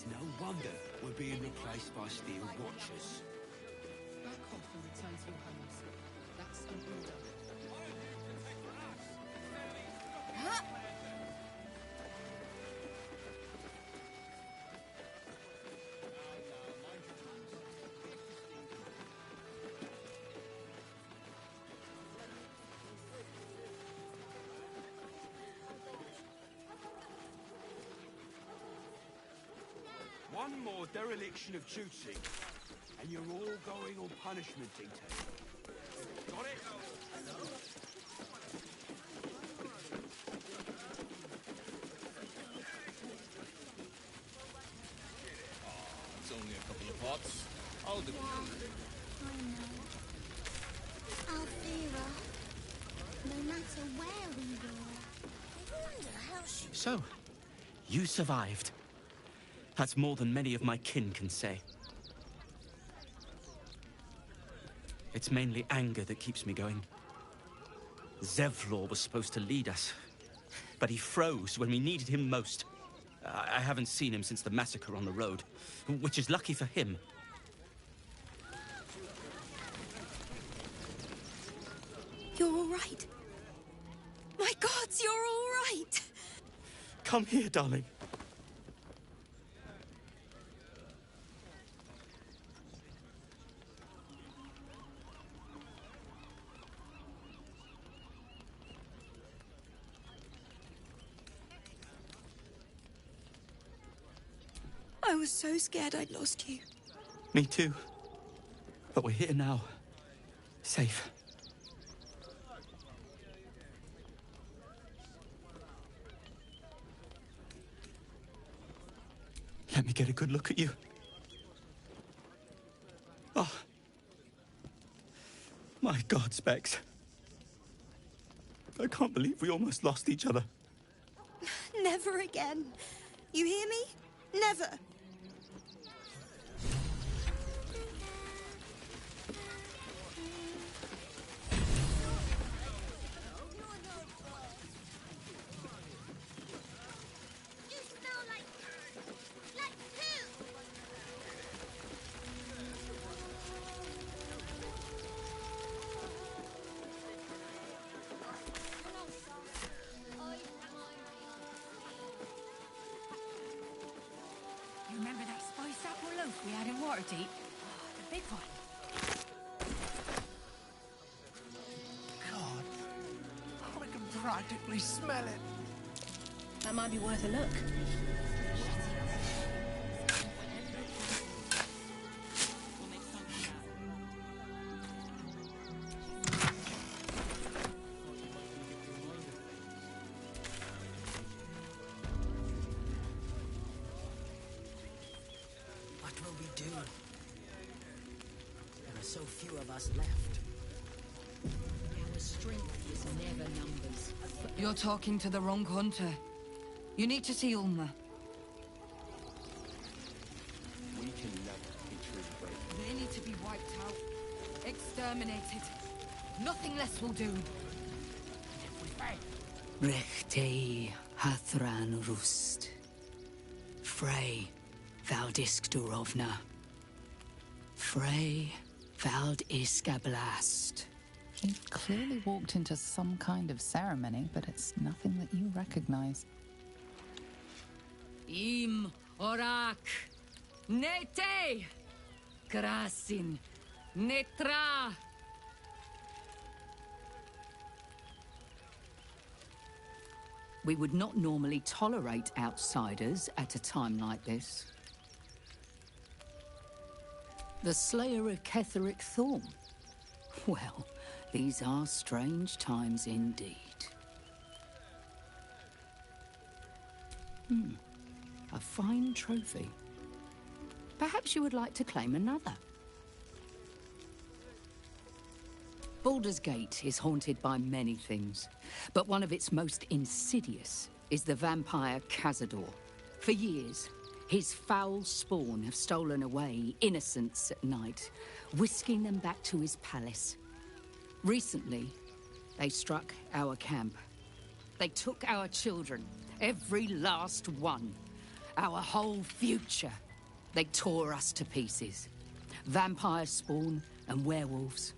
It's no wonder we're being replaced by steel watchers. Back off and return to your homes. That's an order. One more dereliction of duty, and you're all going on punishment detail. Got it? It's only a couple of pots. I'll do it. I know. Althea, no matter where we go, I wonder how she... So, you survived. That's more than many of my kin can say. It's mainly anger that keeps me going. Zevlor was supposed to lead us, but he froze when we needed him most. I haven't seen him since the massacre on the road, which is lucky for him. You're all right. My gods, you're all right! Come here, darling. I was so scared I'd lost you. Me too. But we're here now. Safe. Let me get a good look at you. Oh. My God, Specs. I can't believe we almost lost each other. Never again. You hear me? Never. You remember that spice apple loaf we had in Waterdeep? Oh, the big one. God. I can practically smell it. That might be worth a look. What will we do? There are so few of us left. Our strength is never numbers. You're talking to the wrong hunter. You need to see Ulma. We can never be truly brave. They need to be wiped out. Exterminated. Nothing less will do. Rechtei Hathran Rust. Frey Valdisk Durovna. Frey Valdisk Ablast. You've clearly walked into some kind of ceremony, but it's nothing that you recognize. Im Orak. Nete. Krasin. Netra. We would not normally tolerate outsiders at a time like this. The Slayer of Ketheric Thorn. Well, these are strange times indeed. A fine trophy. Perhaps you would like to claim another. Baldur's Gate is haunted by many things, but one of its most insidious is the vampire Cazador. For years, his foul spawn have stolen away innocents at night, whisking them back to his palace. Recently, they struck our camp. They took our children, every last one, our whole future. They tore us to pieces. Vampires spawn and werewolves.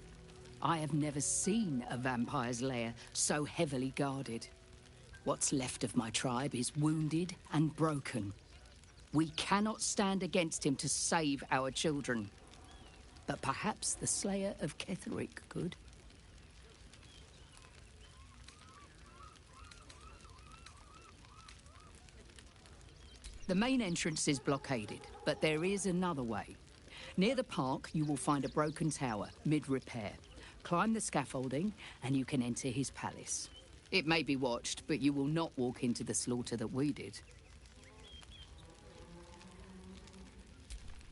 I have never seen a vampire's lair so heavily guarded. What's left of my tribe is wounded and broken. We cannot stand against him to save our children. But perhaps the Slayer of Ketheric could. The main entrance is blockaded, but there is another way. Near the park, you will find a broken tower, mid-repair. Climb the scaffolding, and you can enter his palace. It may be watched, but you will not walk into the slaughter that we did.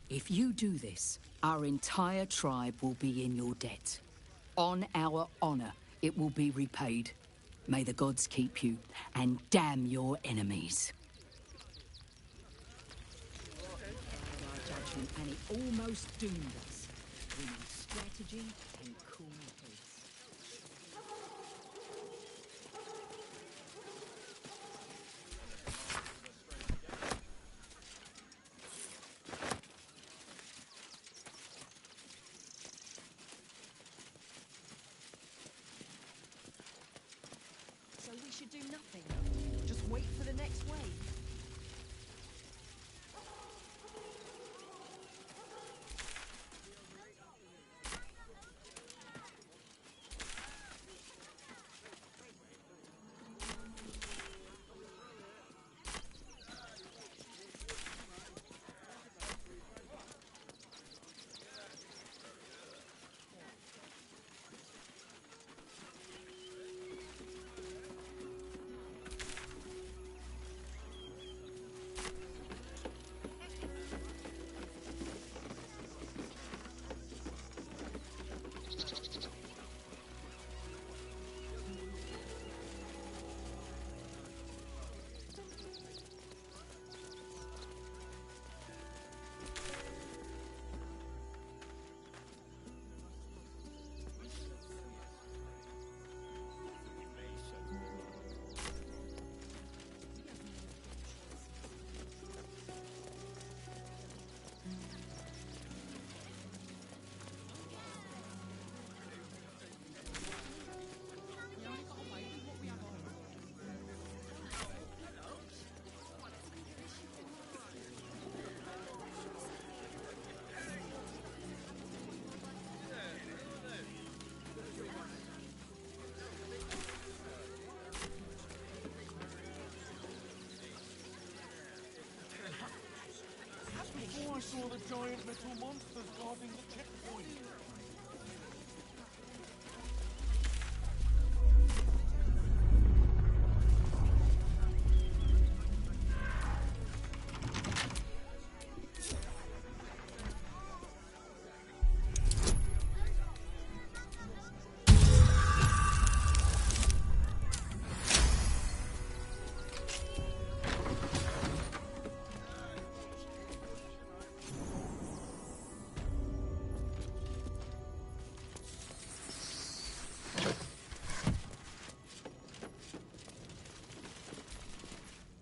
If you do this, our entire tribe will be in your debt. On our honor, it will be repaid. May the gods keep you, and damn your enemies. Our judgment, and it almost doomed us. We need strategy and cool heads. So we should do nothing. Just wait for the next wave. Before I saw the giant metal monsters guarding the checkpoint.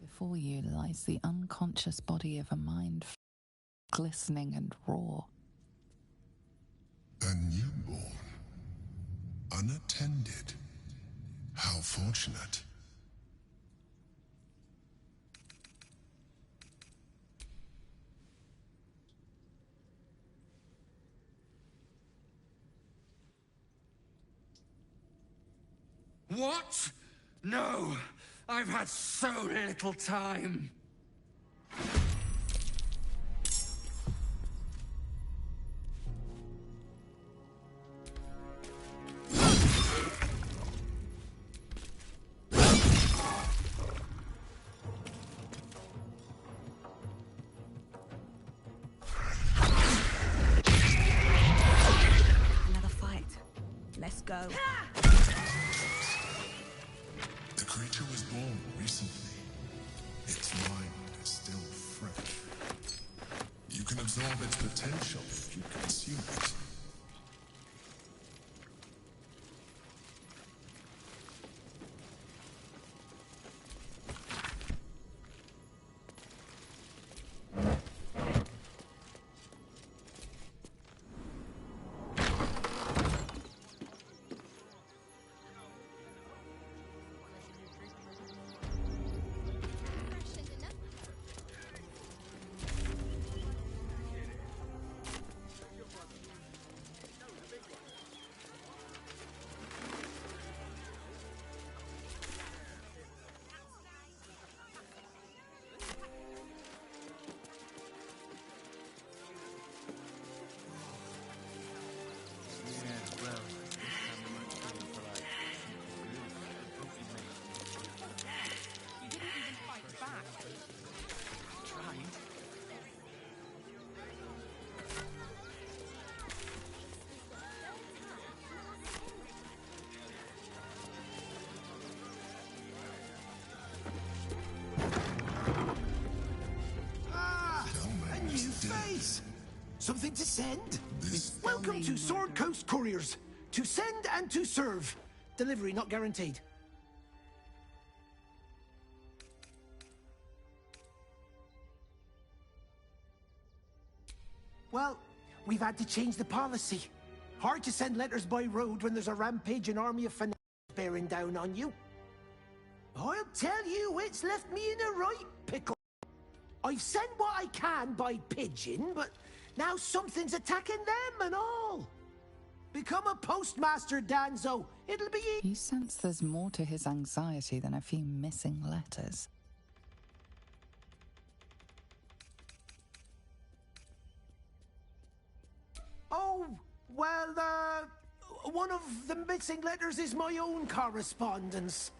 Before you lies the unconscious body of a mind glistening and raw. A newborn. Unattended. How fortunate. What? No! I've had so little time! Another fight. Let's go. The creature was born recently. Its mind is still fresh. You can absorb its potential if you consume it. is. Something to send? This Welcome to Sword Coast Couriers. To send and to serve. Delivery not guaranteed. Well, we've had to change the policy. Hard to send letters by road when there's a rampaging army of fanatics bearing down on you. I'll tell you, it's left me in a right pickle. I've sent what I can by pigeon, but now something's attacking them and all. Become a postmaster, Danzo. It'll be... You sense there's more to his anxiety than a few missing letters. Oh, well, one of the missing letters is my own correspondence.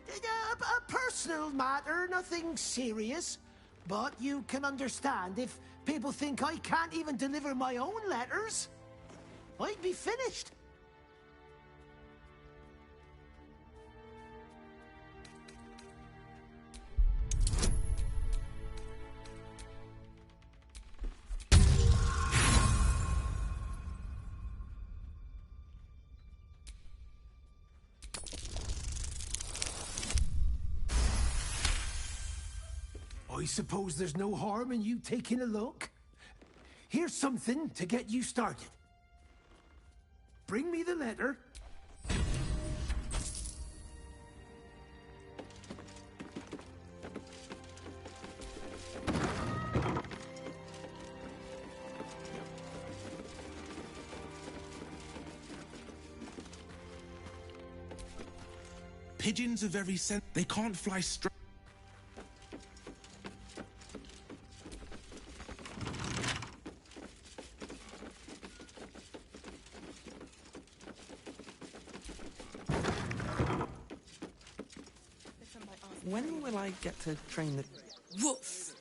A personal matter, nothing serious. But you can understand if people think I can't even deliver my own letters, I'd be finished. I suppose there's no harm in you taking a look. Here's something to get you started. Bring me the letter. Pigeons are very they can't fly straight. When will I get to train the... Woof!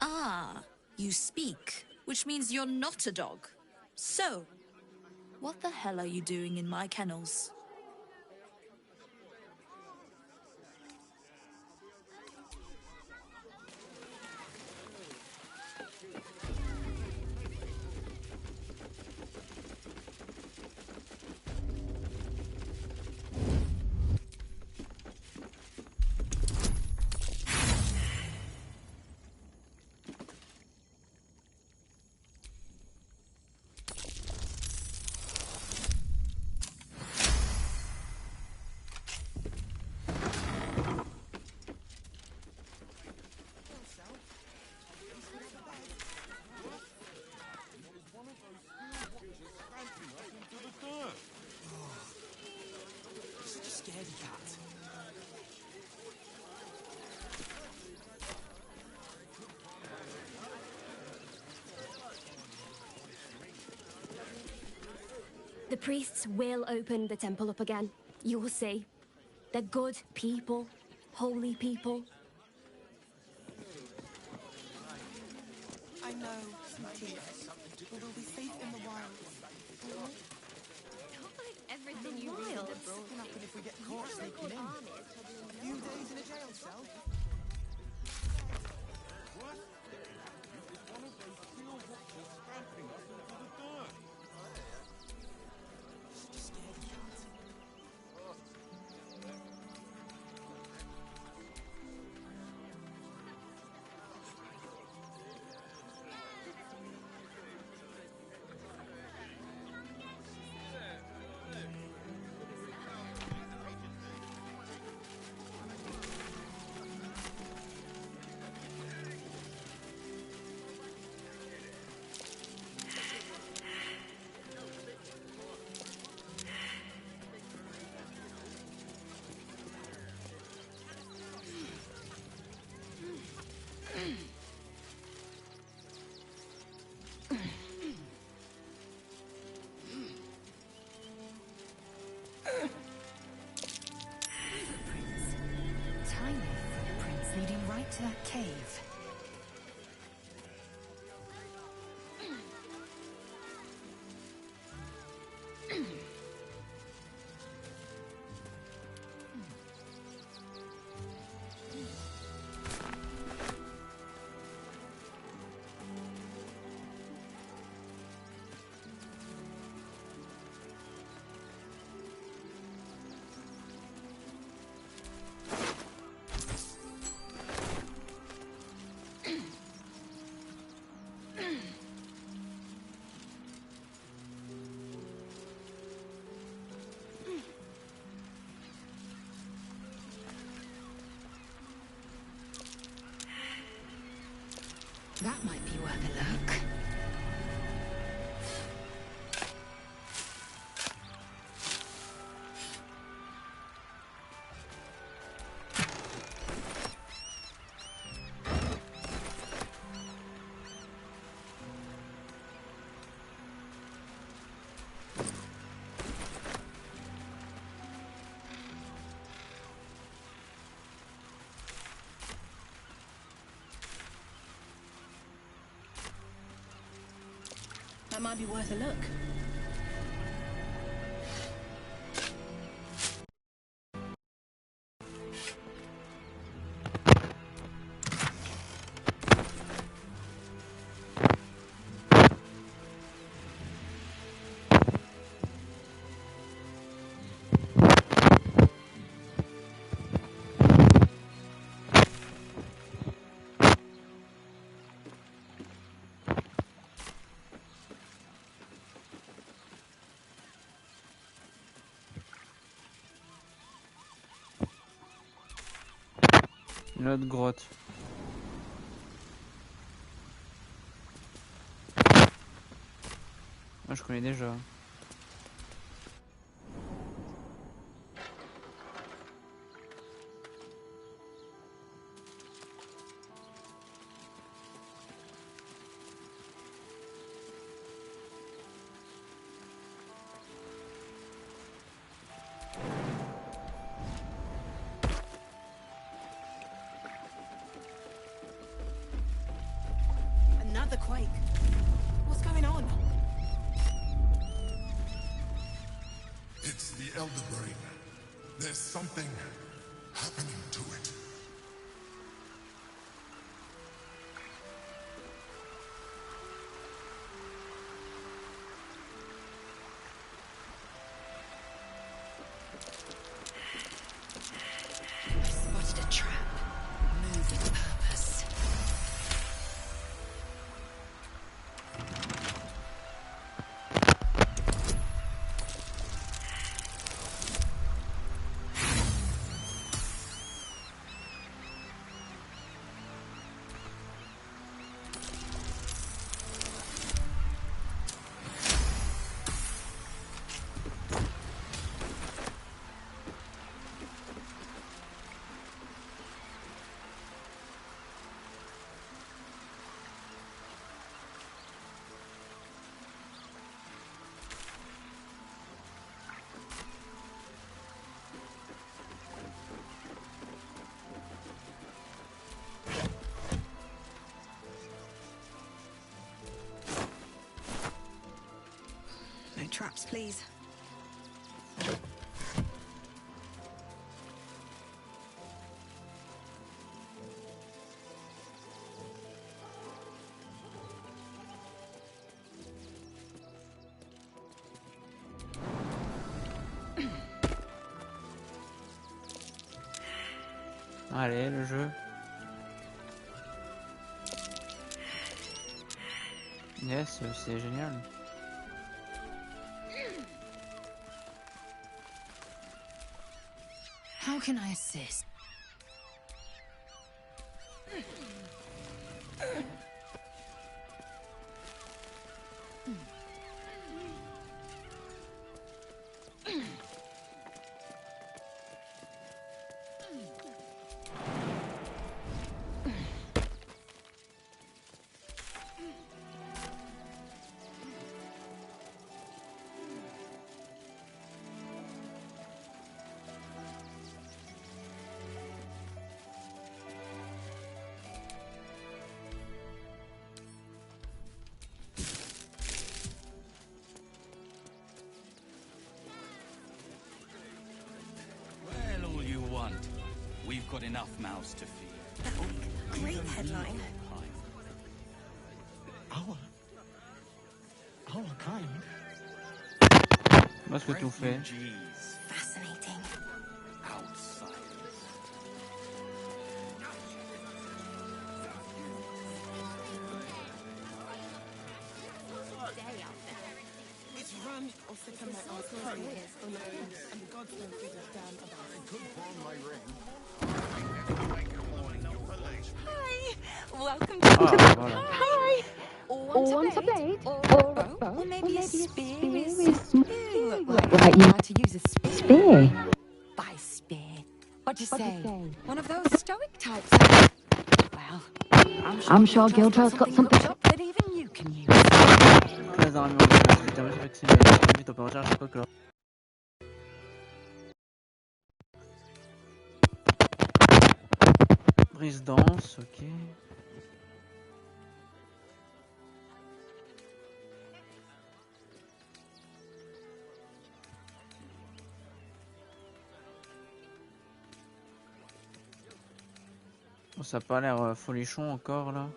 Ah, you speak, which means you're not a dog. So, what the hell are you doing in my kennels? Such a scaredy cat. The priests will open the temple up again. You will see. They're good people, holy people. I know, sweetie. But we'll be safe in the wild. Don't believe everything you read in the book. What can happen if we get caught sneaking in? A few days in a jail cell? That might be worth a look. That might be worth a look. Une autre grotte. Moi je connais déjà. Another quake. What's going on? It's the Elder Brain. There's something happening to it. I spotted a trap. Move with purpose. No traps, please. Allez, le jeu. Yes, c'est génial. How can I assist? Well, all you want. We've got enough mouths to feed. Great headline. Our kind. Moi, ce que tout fait. Fascinating. Outsiders. It's run or sit on my ass home, and the gods don't give a damn about it. Hi! Welcome Ah, to voilà. Hi. Or want a blade, or a bow, or maybe a spear is... You look like you know how to use a spear. By spear. What'd you say? One of those stoic types. Well, I'm sure Gildra's got something up that even you can use. Très énormément de possibilités, c'est vrai que c'est vite opérateur à chaque fois que brise dense, ok. Bon, ça a pas l'air folichon encore là.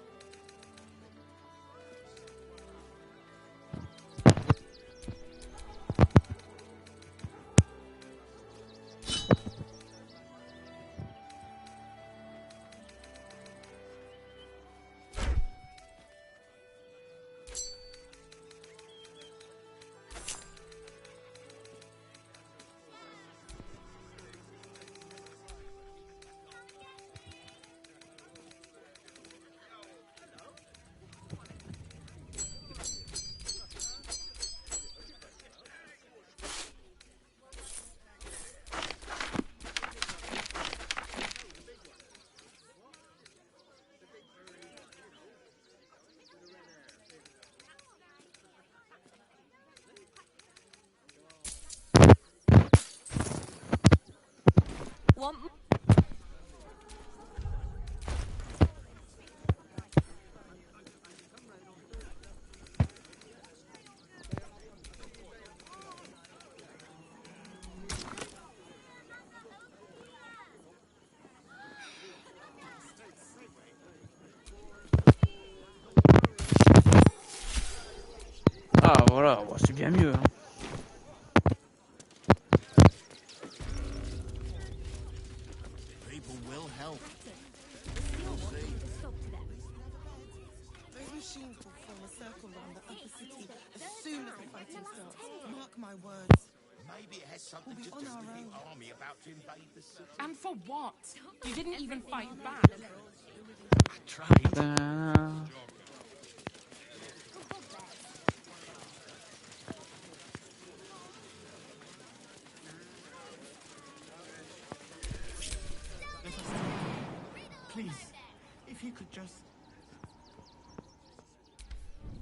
Ah voilà, bon, c'est bien mieux. Hein. People will help. Those machines will form a circle around the upper city as soon as the fighting starts. Mark my words. Maybe it has something to do with the army about to invade the city. And for what? You didn't even fight back. I tried. Please, if you could just...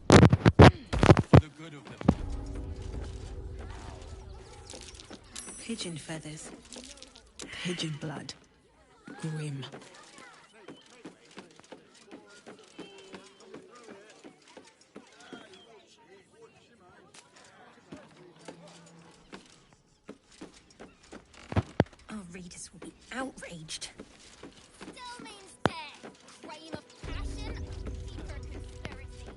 For the good of them. Pigeon feathers. Pigeon blood. Grim. Our readers will be outraged. Still means death. Crime of passion, secret conspiracy.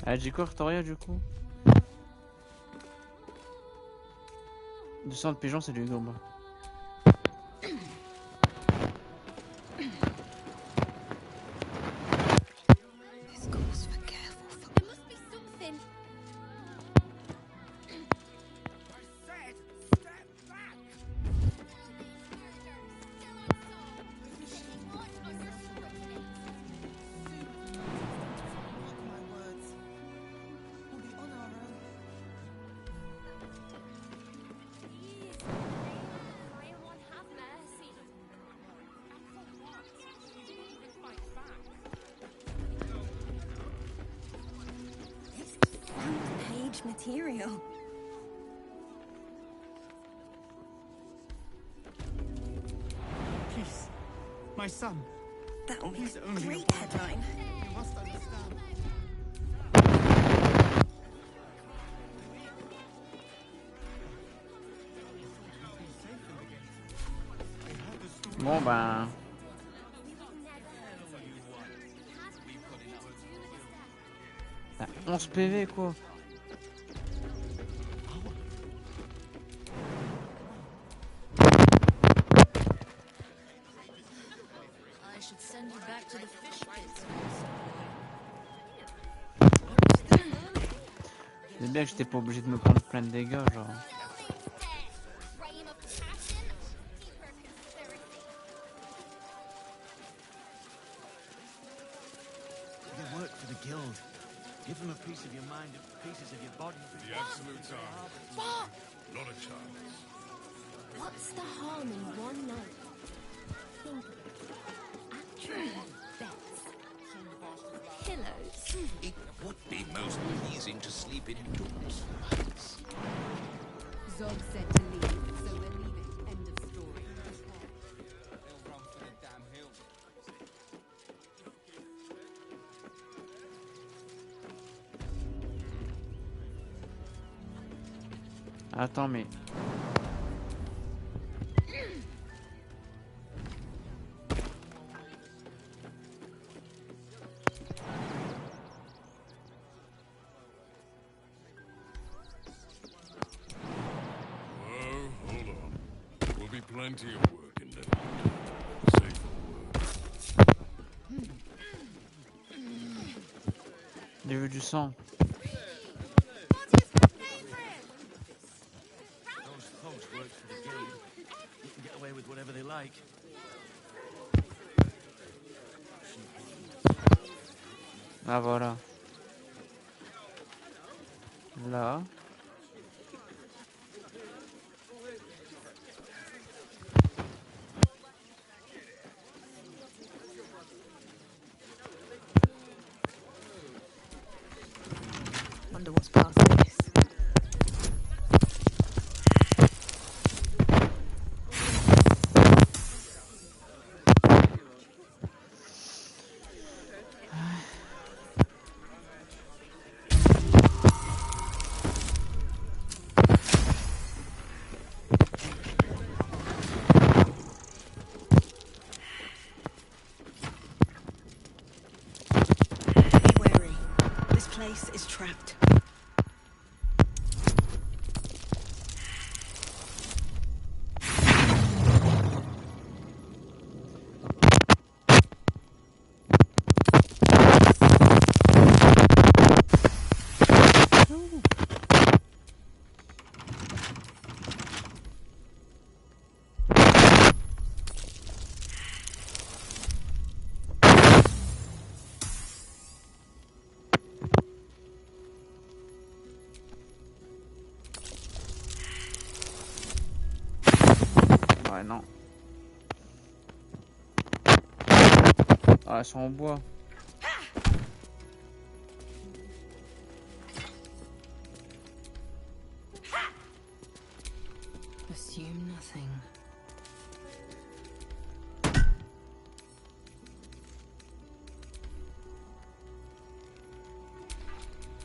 Ah, j'ai quoi Victoria du coup 200 de pigeons, c'est du gourmand. This calls for careful. There must be something. Page material. Please, my son. That'll make He's a only great a boy. headline. You must understand. Bon ben... 11 PV quoi. I should send you back to the fish pits. C'est bien que j'étais pas obligé de me prendre plein de dégâts genre. world. Give them a piece of your mind and pieces of your body. The absolute time. What? Not a chance. What's the harm in one night? Think actual beds. Pillows. It would be most pleasing to sleep indoors. Zog said to leave, so we're leaving. End of story. They'll run for the damn hills. Attends, mais... Whoa, hold on. There will be plenty of work in there. Safer work. J'ai vu du sang. Those folks work for the game. You can get away with whatever they like. Ah voilà. Là. Wonder what's past this. Be wary. This place is trapped. Ouais, non. Ah, elles sont en bois. Assume nothing.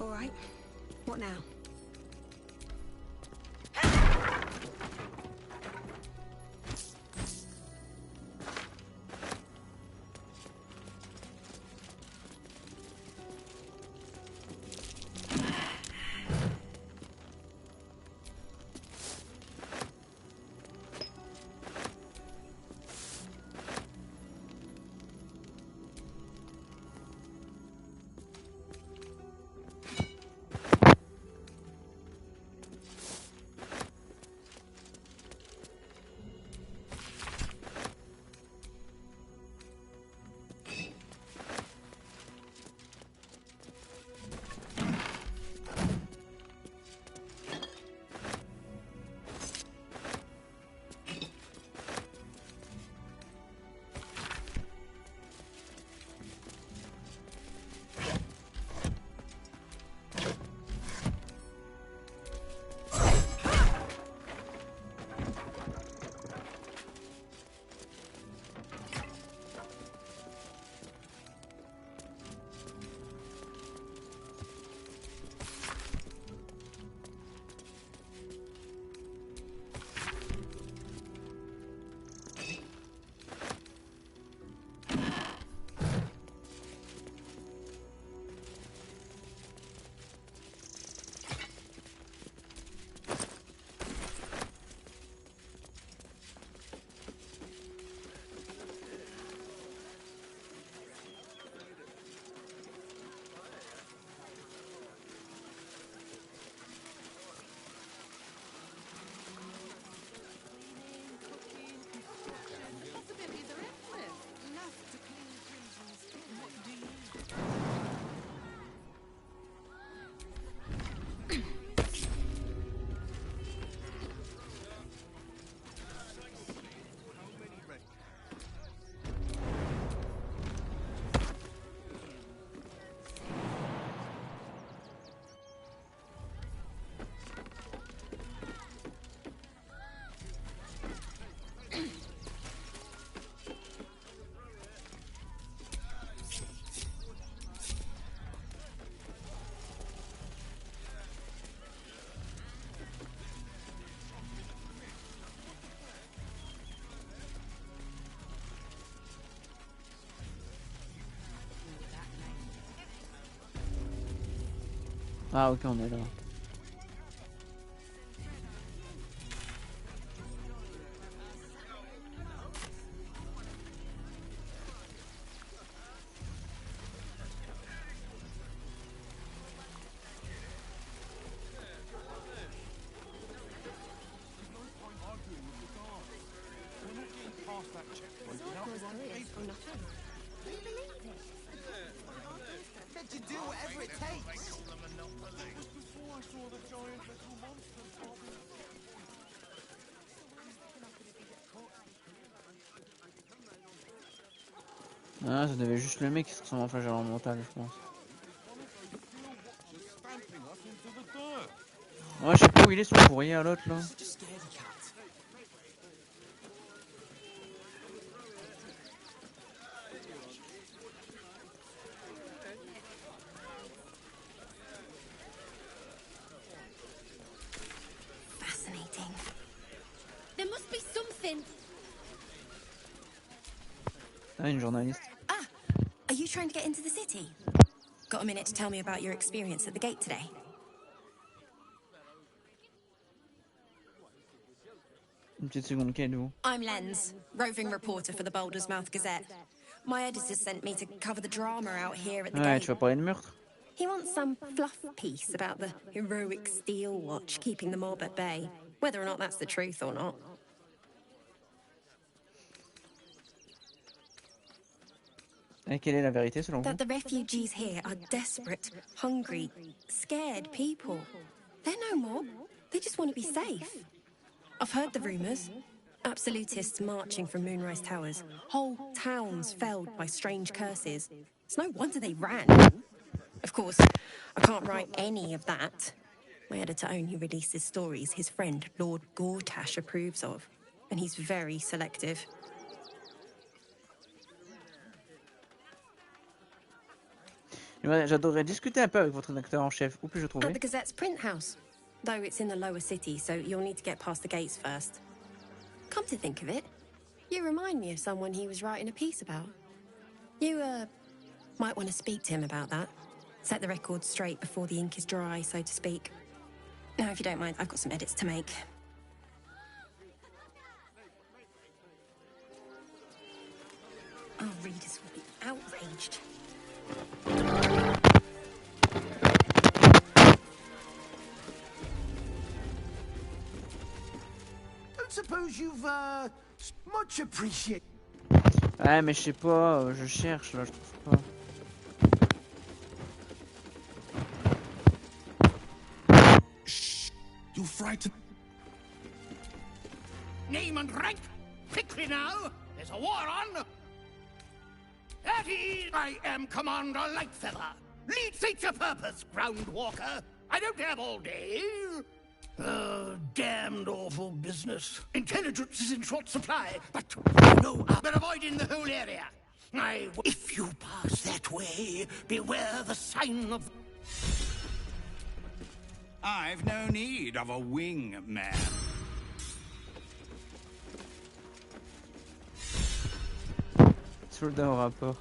All right. What now? Ah ok, on est là. Let you do whatever it takes. Ah, ça devait juste le mec qui se ressemble en flageur mental, je pense. Ouais, je sais pas où il est son courrier à l'autre là. Fascinating. There must be something. Ah, une journaliste. Are you trying to get into the city? Got a minute to tell me about your experience at the gate today? Une petite seconde, qui êtes-vous? I'm Lens, roving reporter for the Baldur's Mouth Gazette. My editor sent me to cover the drama out here at the Ouais, gate. tu vas parler de meurtre? He wants some fluff piece about the heroic steel watch keeping the mob at bay, whether or not that's the truth or not. Et quelle est la vérité selon vous? That the refugees here are desperate, hungry, scared people. They're no mob. They just want to be safe. I've heard the rumours. Absolutists marching from Moonrise Towers. Whole towns felled by strange curses. It's no wonder they ran. Of course, I can't write any of that. My editor only releases stories his friend Lord Gortash approves of. And he's very selective. Ouais, j'adorerais discuter un peu avec votre rédacteur en chef. Où puis-je le trouver? At the Gazette's print house. Though it's in the lower city, so you'll need to get past the gates first. Come to think of it, you remind me of someone he was writing a piece about. You, might want to speak to him about that. Set the record straight before the ink is dry, so to speak. Now, if you don't mind, I've got some edits to make. Our readers will be outraged. Don't suppose you've, much appreciated. Ouais, mais je sais pas, je cherche là, je trouve pas. Shh! You frightened. Name and rank! Quickly now! There's a war on! At ease! I am Commander Lightfeather! Lead fate to purpose, Groundwalker! I don't have all day! Damned awful business. Intelligence is in short supply, but no, but avoiding the whole area. If you pass that way, beware the sign of... I've no need of a wing man. Soldat au rapport.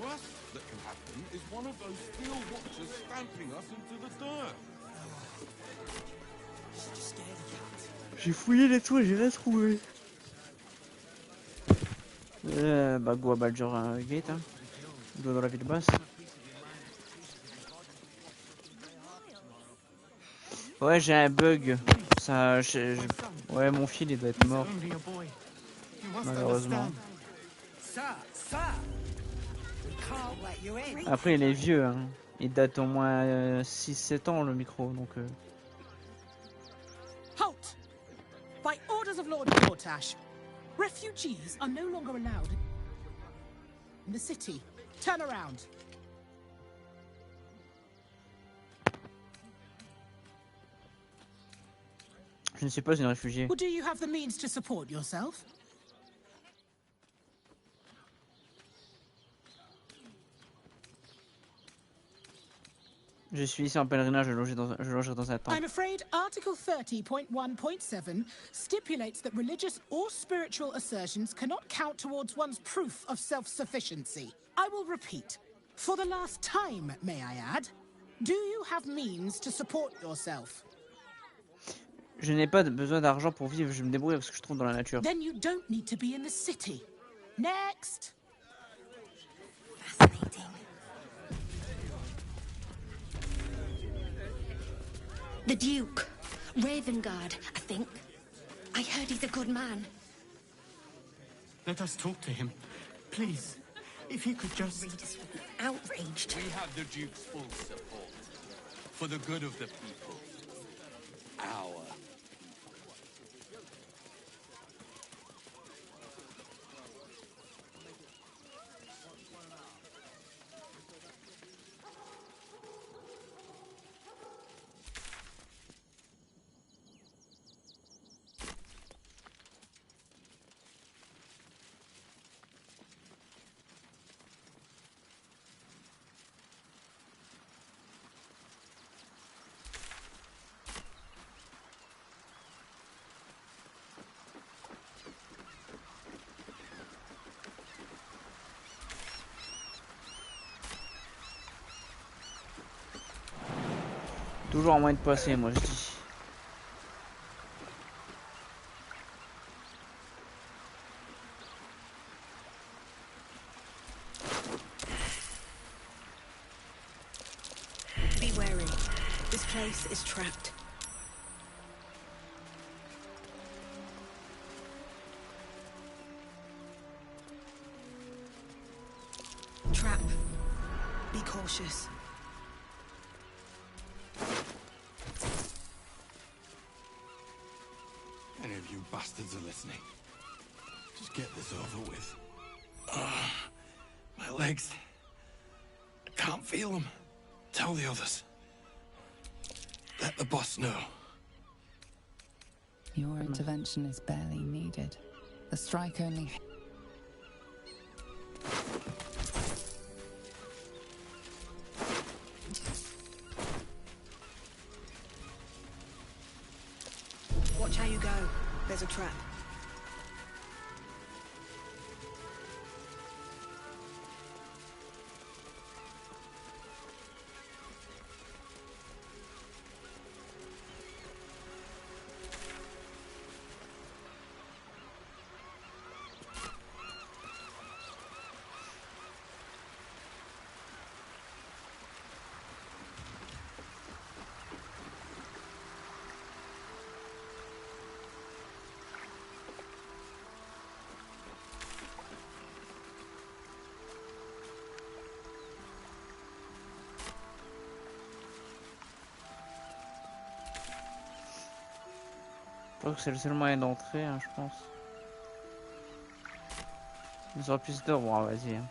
Worst that can happen is one of those steel watchers stamping us into the dirt. J'ai fouillé les toits, j'ai rien trouvé. Bah go à Baldur Gate, hein. Go dans la ville basse. Ouais, j'ai un bug. Ça, ouais, mon fil il doit être mort. Malheureusement. Après il est vieux, hein. Il date au moins 6-7 ans le micro, donc Halt! By orders of Lord Gortash, refugees are no longer allowed. in the city. Turn around. Je ne suis pas une réfugiée. Well, do you have the means to support yourself? Je suis ici en pèlerinage, je logerai dans un temple. I'm afraid Article 30.1.7 stipulates that religious or spiritual assertions cannot count towards one's proof of self-sufficiency. I will repeat. For the last time, may I add, do you have means to support yourself? Je n'ai pas besoin d'argent pour vivre, je me débrouille avec ce que je trouve dans la nature. Then you don't need to be in the city. Next! Fascinating. The Duke. Ravengard, I think. I heard he's a good man. Let us talk to him. Please. If he could just... Readers would be outraged. We have the Duke's full support. For the good of the people. Our Toujours un moyen de passer, moi je dis. Be wary. This place is trapped. Trap. Be cautious. Any of you bastards are listening. Just get this over with. My legs. I can't feel them. Tell the others. Let the boss know. Your intervention is barely needed. The strike only... Watch how you go. There's a trap. Je crois que c'est le seul moyen d'entrer, hein, je pense. Ils auraient plus d'or, bon, vas-y. Hein.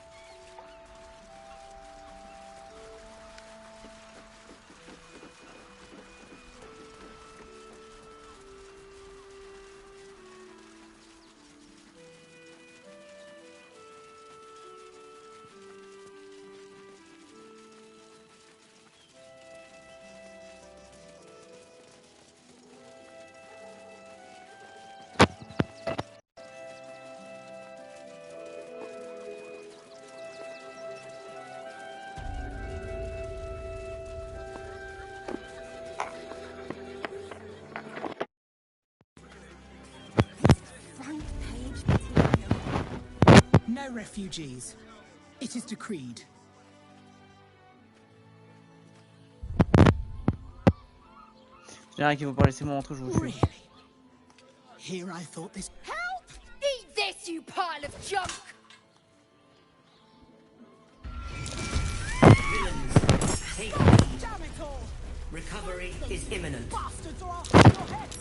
No refugees. It is decreed. J'ai rien qui vous parler, c'est mon entrée, je vous Really? Here I thought this... Help! Eat this, you pile of junk! Take Damn it all! Recovery is imminent. Bastards, or I'll hold your heads!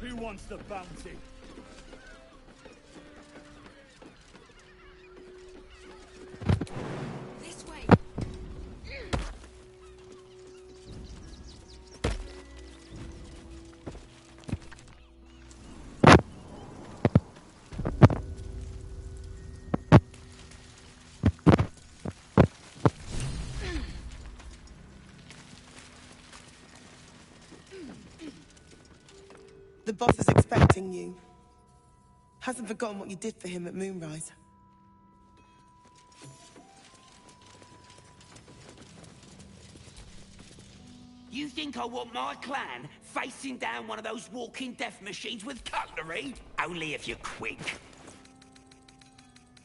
Who wants the bounty? This way. The boss is expecting you. Hasn't forgotten what you did for him at Moonrise. You think I want my clan facing down one of those walking death machines with cutlery? Only if you're quick.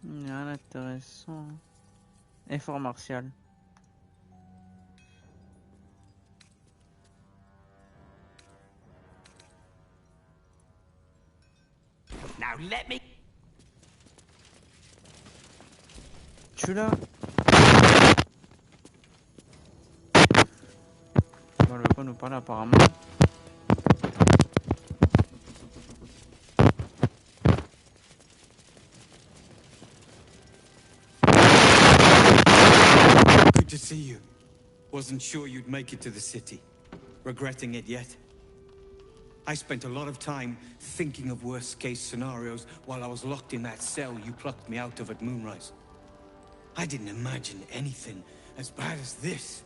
Rien d'intéressant. Effort martial. Now let me. Je suis là. Bon, elle veut pas nous parler apparemment. Good to see you. Wasn't sure you'd make it to the city. Regretting it yet? I spent a lot of time thinking of worst-case scenarios while I was locked in that cell you plucked me out of at Moonrise. I didn't imagine anything as bad as this.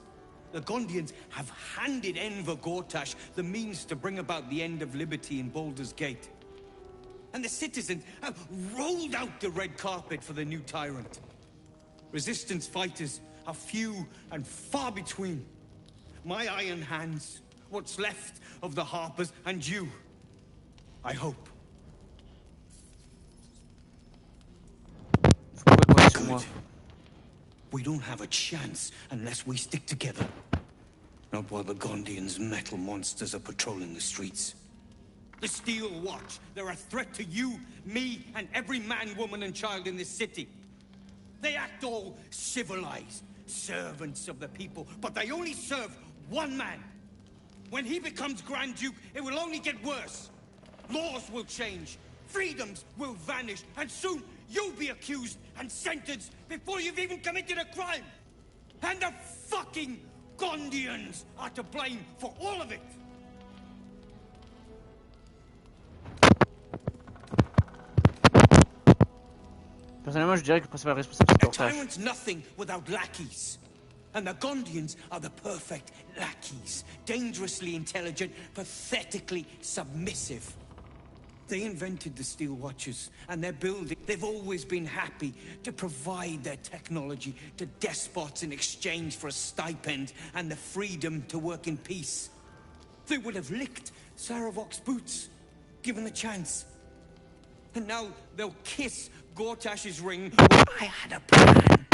The Gondians have handed Enver Gortash the means to bring about the end of liberty in Baldur's Gate. And the citizens have rolled out the red carpet for the new tyrant. Resistance fighters are few and far between. My iron hands, what's left of the Harpers, and you. I hope. Good. We don't have a chance unless we stick together. Not while the Gondians' metal monsters are patrolling the streets. The Steel Watch, they're a threat to you, me, and every man, woman, and child in this city. They act all civilized, servants of the people, but they only serve one man. When he becomes Grand Duke, it will only get worse. Laws will change, freedoms will vanish, and soon you'll be accused and sentenced before you've even committed a crime. And the fucking Gondians are to blame for all of it. Personnellement, je dirais que le principal responsable, c'est A Gortash. tyrant's nothing without lackeys. And the Gondians are the perfect lackeys. Dangerously intelligent, pathetically submissive. They invented the Steel Watchers, and they're building. They've always been happy to provide their technology to despots in exchange for a stipend and the freedom to work in peace. They would have licked Saravok's boots, given the chance. And now they'll kiss Gortash's ring. I had a plan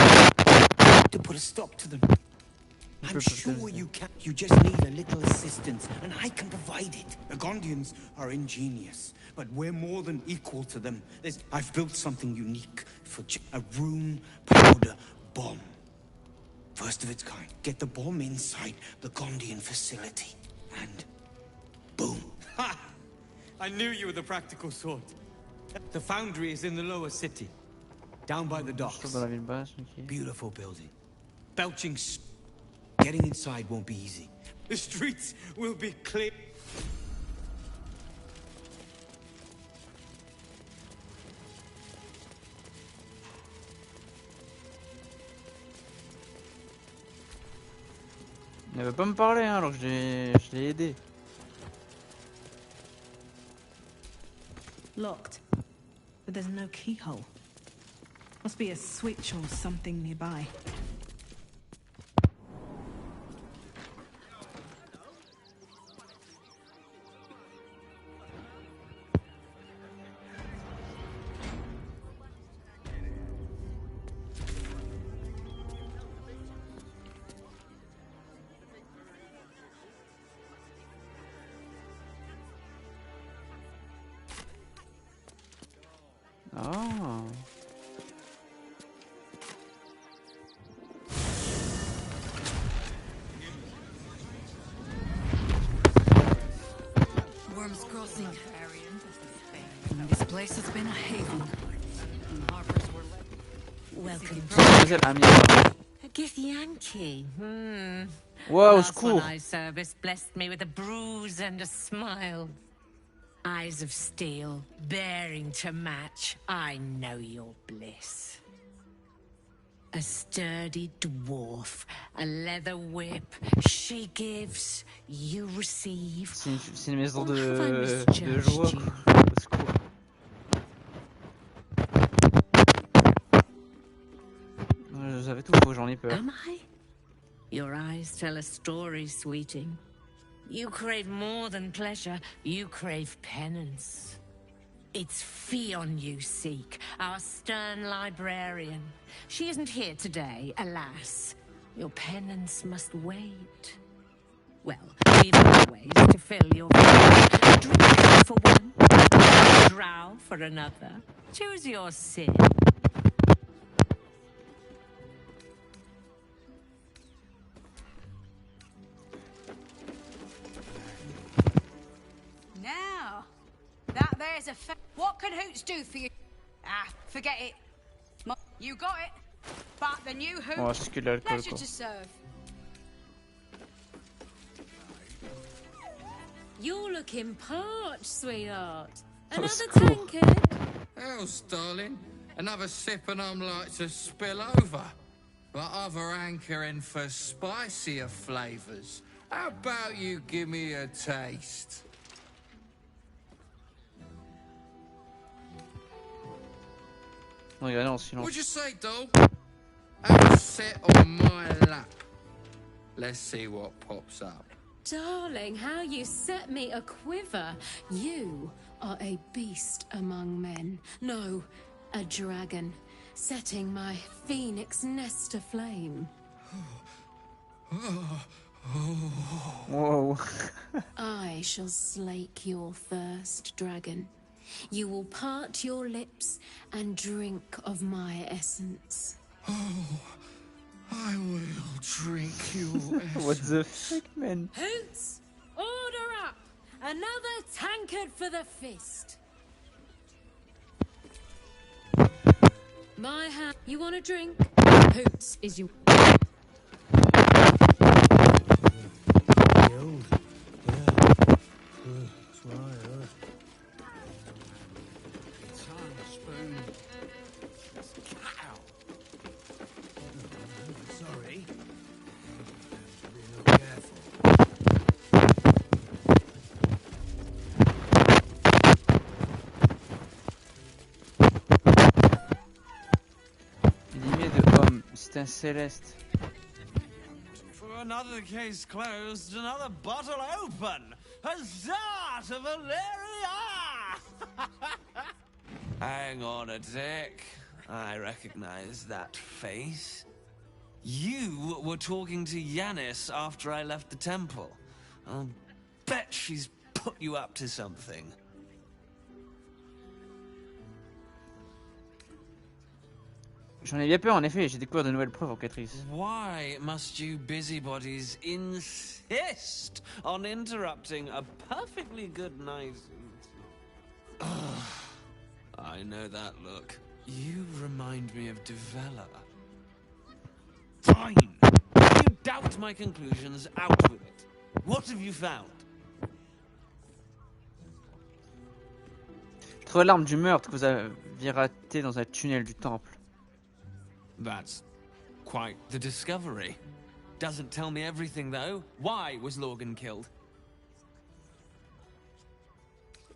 to put a stop to them. I'm sure you can. You just need a little assistance, and I can provide it. The Gondians are ingenious, but we're more than equal to them. I've built something unique for a room powder bomb. First of its kind. Get the bomb inside the Gondian facility, and boom. Ha! I knew you were the practical sort. The foundry is in the lower city, down by the docks. Beautiful building. Belching. Getting inside won't be easy. The streets will be clear. Il veut pas me parler, hein, alors que je l'ai aidé. Locked, but there's no keyhole. Must be a switch or something nearby. Oh. Worms grow crossing. This place has been a haven. Harpers were welcome. Githyanki. Wow, au Last secours. one I serviced blessed me with a bruise and a smile. Eyes of steel, bearing to match. I know your bliss. A sturdy dwarf, a leather whip. She gives, you receive. C'est une maison Or de have I joie. misjudged you? Au secours. Je savais tout faux, j'en ai peur. Am I? Your eyes tell a story, sweeting. You crave more than pleasure, you crave penance. It's Fionn you seek, our stern librarian. She isn't here today, alas. Your penance must wait. Well, we've got ways to fill your void. Drink for one, drow for another. Choose your sin. Now, that there's a what can Hoots do for you? Ah, forget it. You got it. But the new Hoots, Oh, c'est que de l'alcool, pleasure quoi. to serve. You're looking parched, sweetheart. Oh, Another cool. tankard? Else, darling. Another sip and I'm like to spill over. But other hankering for spicier flavours. How about you give me a taste? Regardez en silence. What'd you say, doll? Have a sit on my lap. Let's see what pops up. Darling, how you set me a quiver. You are a beast among men. No, a dragon, setting my phoenix nest aflame. Wow. I shall slake your thirst, dragon. You will part your lips and drink of my essence. I will drink your essence. What the fuck, man? Hoots, order up! Another tankard for the fist. My hand. You want a drink? Hoots is your. Sorry. Lignée de homme, c'est un céleste. For another case closed, another bottle open. Huzzah to Valeria! Hang on a tick. I recognize that face. You were talking to Yanis after I left the temple. I'll bet she's put you up to something. J'en ai bien peur, en effet, j'ai découvert de nouvelles preuves enquêtrices. Why must you busybodies insist on interrupting a perfectly good night? Ugh, I know that look. You remind me of Devella. Fine! If you doubt my conclusions, out with it. What have you found? Trouver l'arme du meurtre que vous aviez ratée dans un tunnel du temple. That's quite the discovery. Doesn't tell me everything, though. Why was Lorgan killed?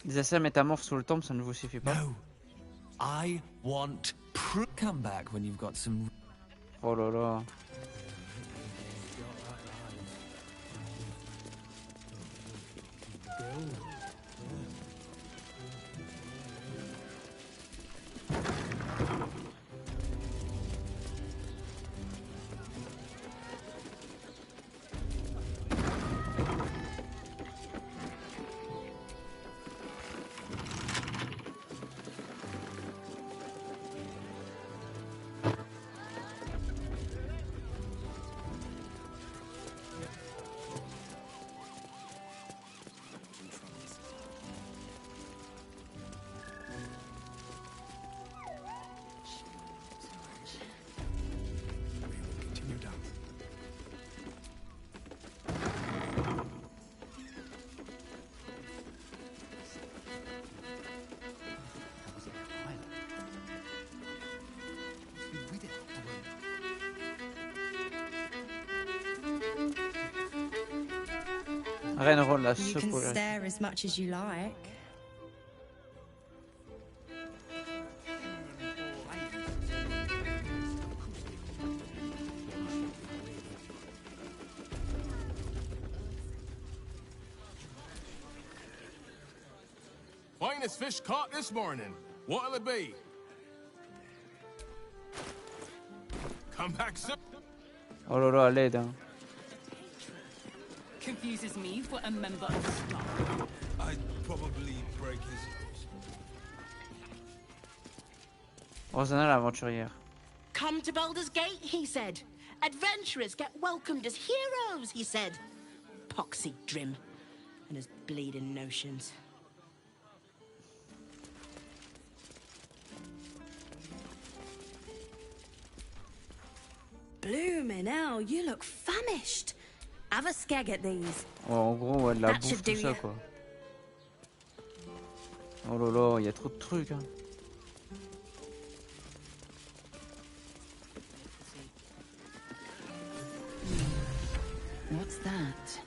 Des assassins métamorphes sur le temple, ça ne vous suffit pas? No. I want proof. Come back when you've got some... Oh là là. Renron la You can secoue. Là. stare as much as you like. Finest fish caught this morning. What'll it be? Come back soon. Oh là là, à l'aide. Hein. Confuses me for a member of staff. I'd probably break his... Rosanna l'aventurière. Come to Baldur's Gate, he said. Adventurers get welcomed as heroes, he said. Poxy Drim and his bleeding notions. Bloomin' hell, you look famished. Have a skeg at these. Oh, en gros, ouais, de la That bouffe, should tout do ça, ya. quoi. Oh là là, il y a trop de trucs. Hein. What's that?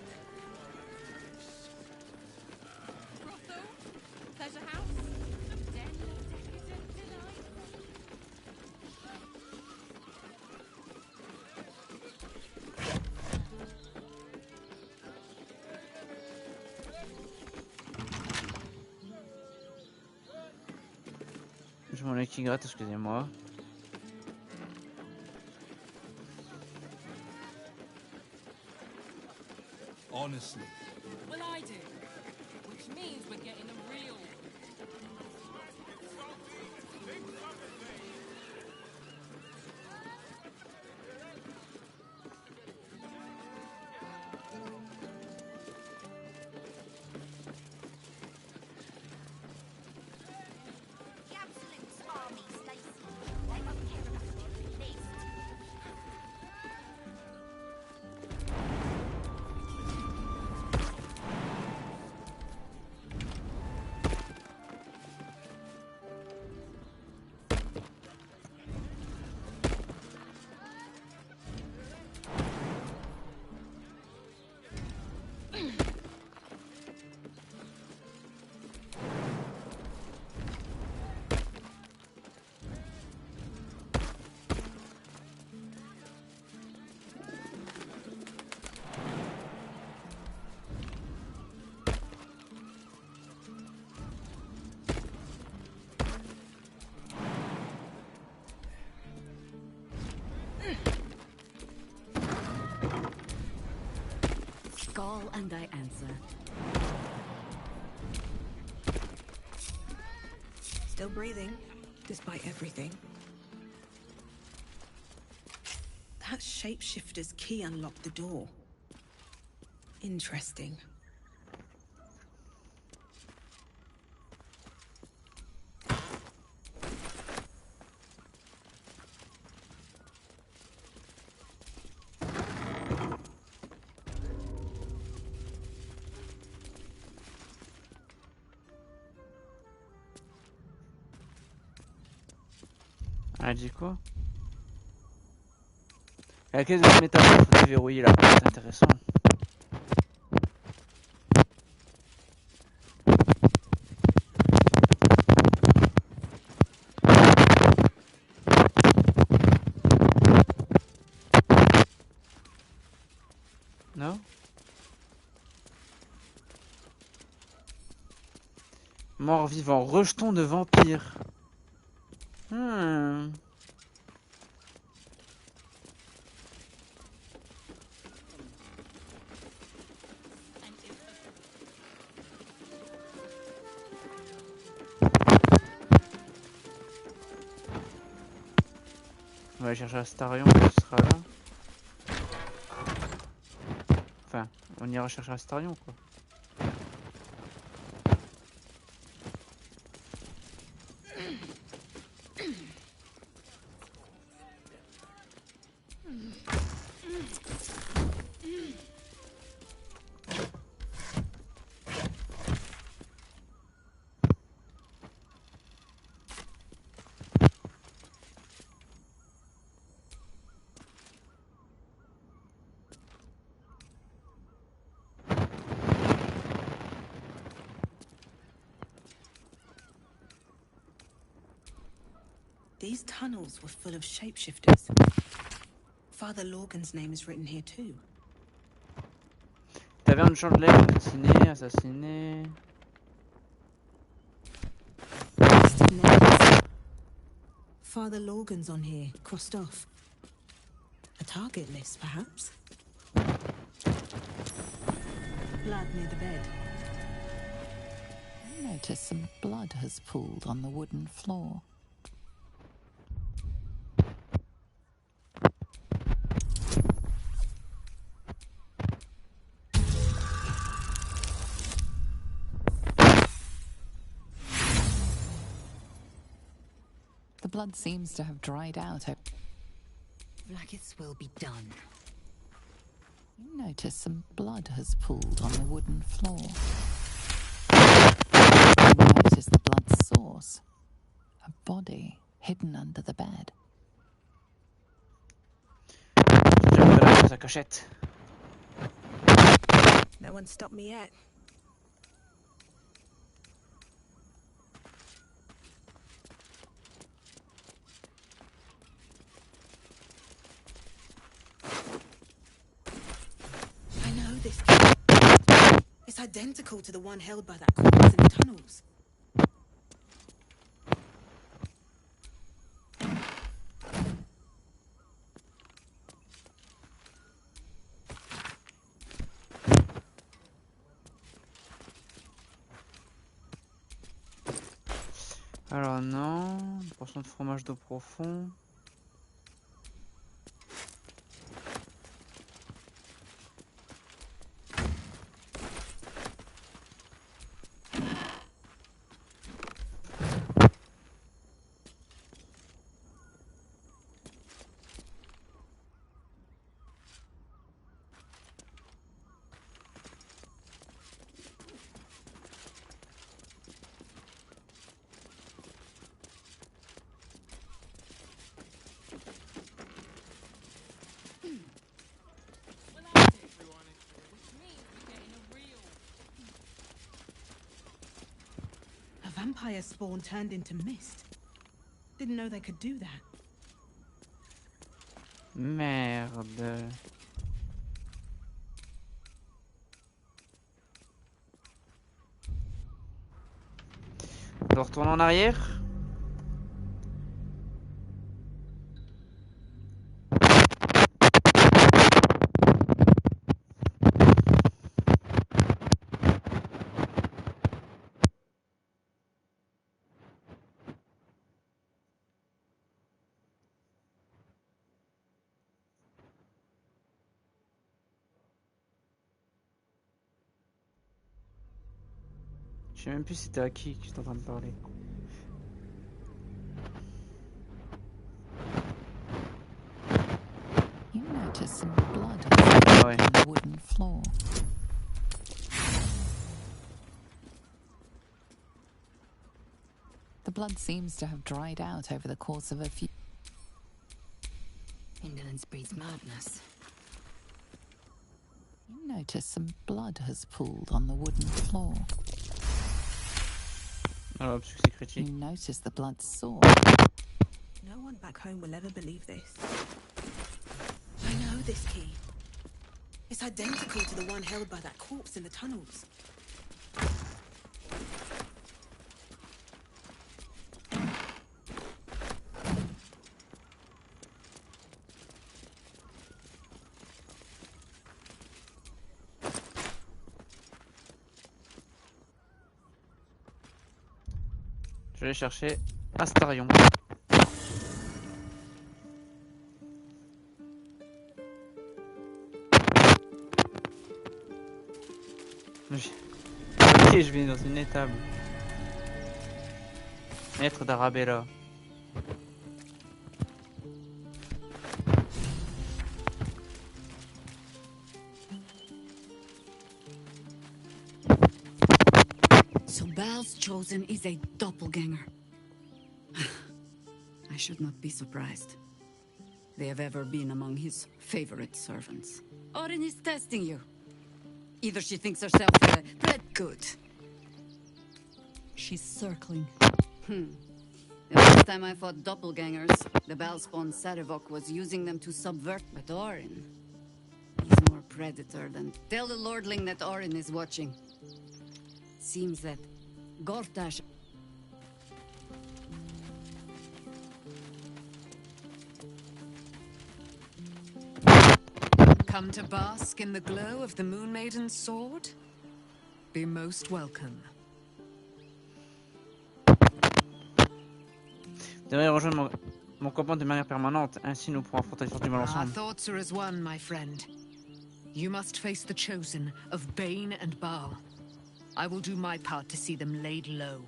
Pleasure house. Je m'en ai qui gratte, excusez-moi. Honestly. Well, I do. Which means we're getting a real... Call and I answer. Still breathing, despite everything. That shapeshifter's key unlocked the door. Interesting. Elle dit quoi? La caisse de métamorphe déverrouillée là, c'est intéressant. Non? Mort-vivant, rejeton de vampire. On va aller chercher Astarion qui sera là. Enfin, on ira chercher Astarion quoi. These tunnels were full of shapeshifters. Father Lorgan's name is written here too. Taverne de Chandler, assassiné, assassiné. Father Lorgan's on here, crossed off. A target list, perhaps? Blood near the bed. You notice some blood has pooled on the wooden floor. The blood seems to have dried out. Like its will be done. You notice some blood has pooled on the wooden floor. You notice the blood's source. A body hidden under the bed. Sa cachette. No one stopped me yet. I know this key. It's identical to the one held by that corpse in the tunnels. Alors non, une portion de fromage d'eau profond. A vampire spawn turned into mist. Didn't know they could do that. Merde. On doit retourner en arrière. Je sais même plus c'était à qui que j'étais en train de parler. You notice some blood has pooled on the wooden floor. The blood seems to have dried out over the course of a few... Indolence breeds madness. You notice some blood has pooled on the wooden floor. Alors, succès critique. You notice the blood source. No one back home will ever believe this. I know this key. It's identical to the one held by that corpse in the tunnels. Je vais aller chercher Astarion. Ok, je vais dans une étable. Maître d'Arabella. So Bal's chosen is a doppelganger. I should not be surprised. They have ever been among his favorite servants. Orin is testing you. Either she thinks herself that good. She's circling. The last time I fought doppelgangers, the Balspawn Sarevok was using them to subvert. But Orin, he's more predator than... Tell the Lordling that Orin is watching. Seems that Gortash... Come to bask in the glow of the Moon Maiden's sword? Be most welcome. Vous devriez rejoindre mon copain de manière permanente, ainsi nous pourrons affronter sur du mal Our ensemble. thoughts are as one, my friend. You must face the chosen of Bane and Baal. I will do my part to see them laid low.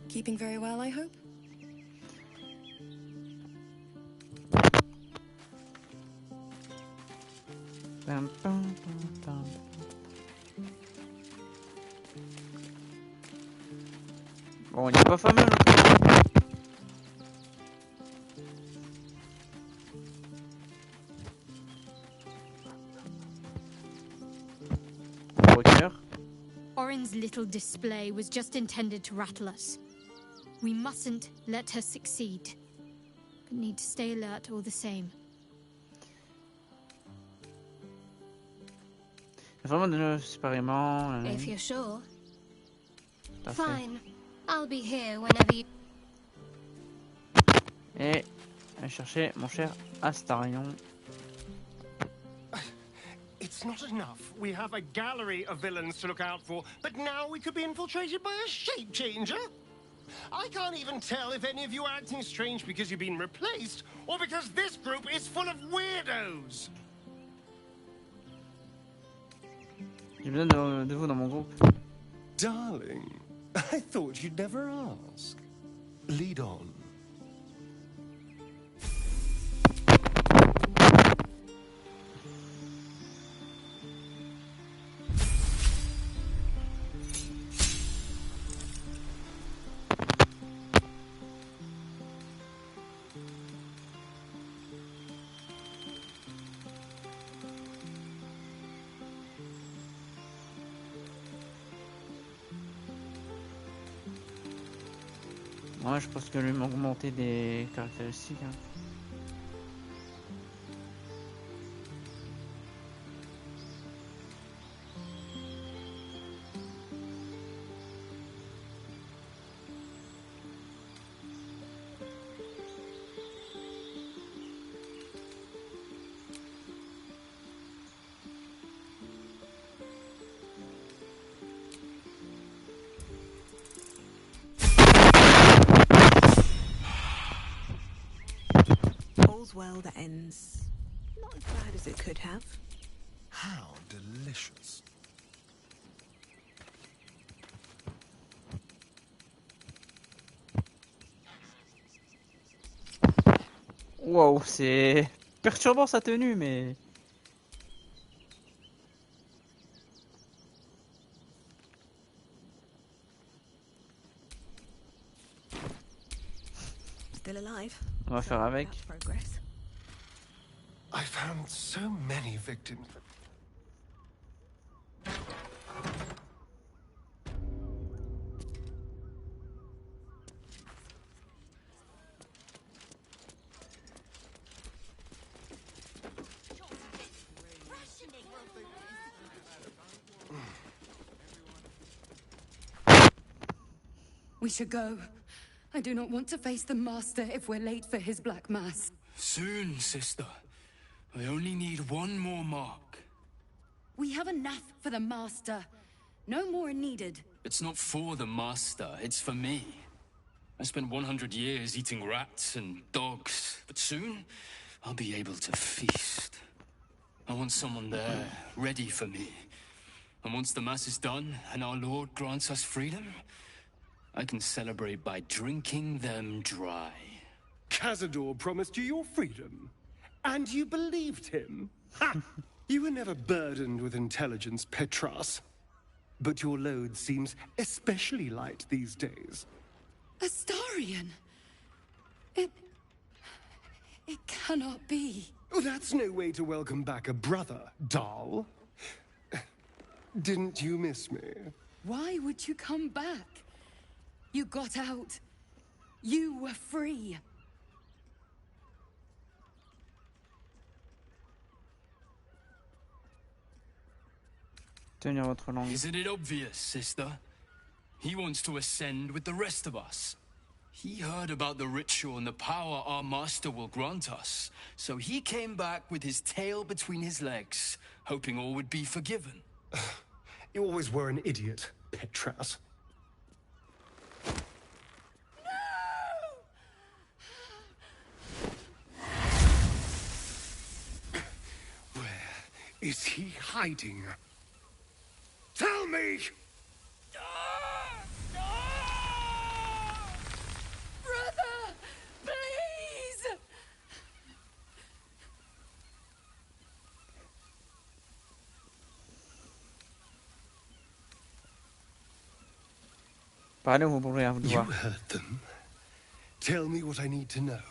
Keeping very well, I hope? Pam, pam, pam, pam. Bon, il est pas fameux non plus. Hauteur. Orin's little display was just intended to rattle us. We mustn't let her succeed, but need to stay alert all the same. Vraiment de nos expériments. If you're sure. Parfait. Fine. I'll be here whenever you... Et allez chercher mon cher Astarion. It's not enough. We have a gallery of villains to look out for, but now we could be infiltrated by a shape changer? I can't even tell if any of you are acting strange because you've been replaced, or because this group is full of weirdos. J'ai besoin de vous dans mon groupe. Darling, I thought you'd never ask. Lead on. Ouais, je pense que lui m'augmenter des caractéristiques. Hein. All's well that ends. Not as bad as it could have. How delicious. Wow, c'est perturbant sa tenue, mais... Still alive. On va faire avec. Progress. I found so many victims. We should go. I do not want to face the Master if we're late for his Black Mass. Soon, sister. I only need one more mark. We have enough for the Master. No more are needed. It's not for the Master, it's for me. I spent 100 years eating rats and dogs, but soon I'll be able to feast. I want someone there, ready for me. And once the Mass is done, and our Lord grants us freedom, I can celebrate by drinking them dry. Cazador promised you your freedom, and you believed him? Ha! You were never burdened with intelligence, Petras. But your load seems especially light these days. Astarion! It cannot be. Oh, that's no way to welcome back a brother, doll. Didn't you miss me? Why would you come back? You got out. You were free. Tenir votre langue. Isn't it obvious, sister? He wants to ascend with the rest of us. He heard about the ritual and the power our master will grant us. So he came back with his tail between his legs, hoping all would be forgiven. You always were an idiot, Petras. Where is he hiding? Tell me! Brother, please! Parlez-vous pour rien You voir. heard them. Tell me what I need to know.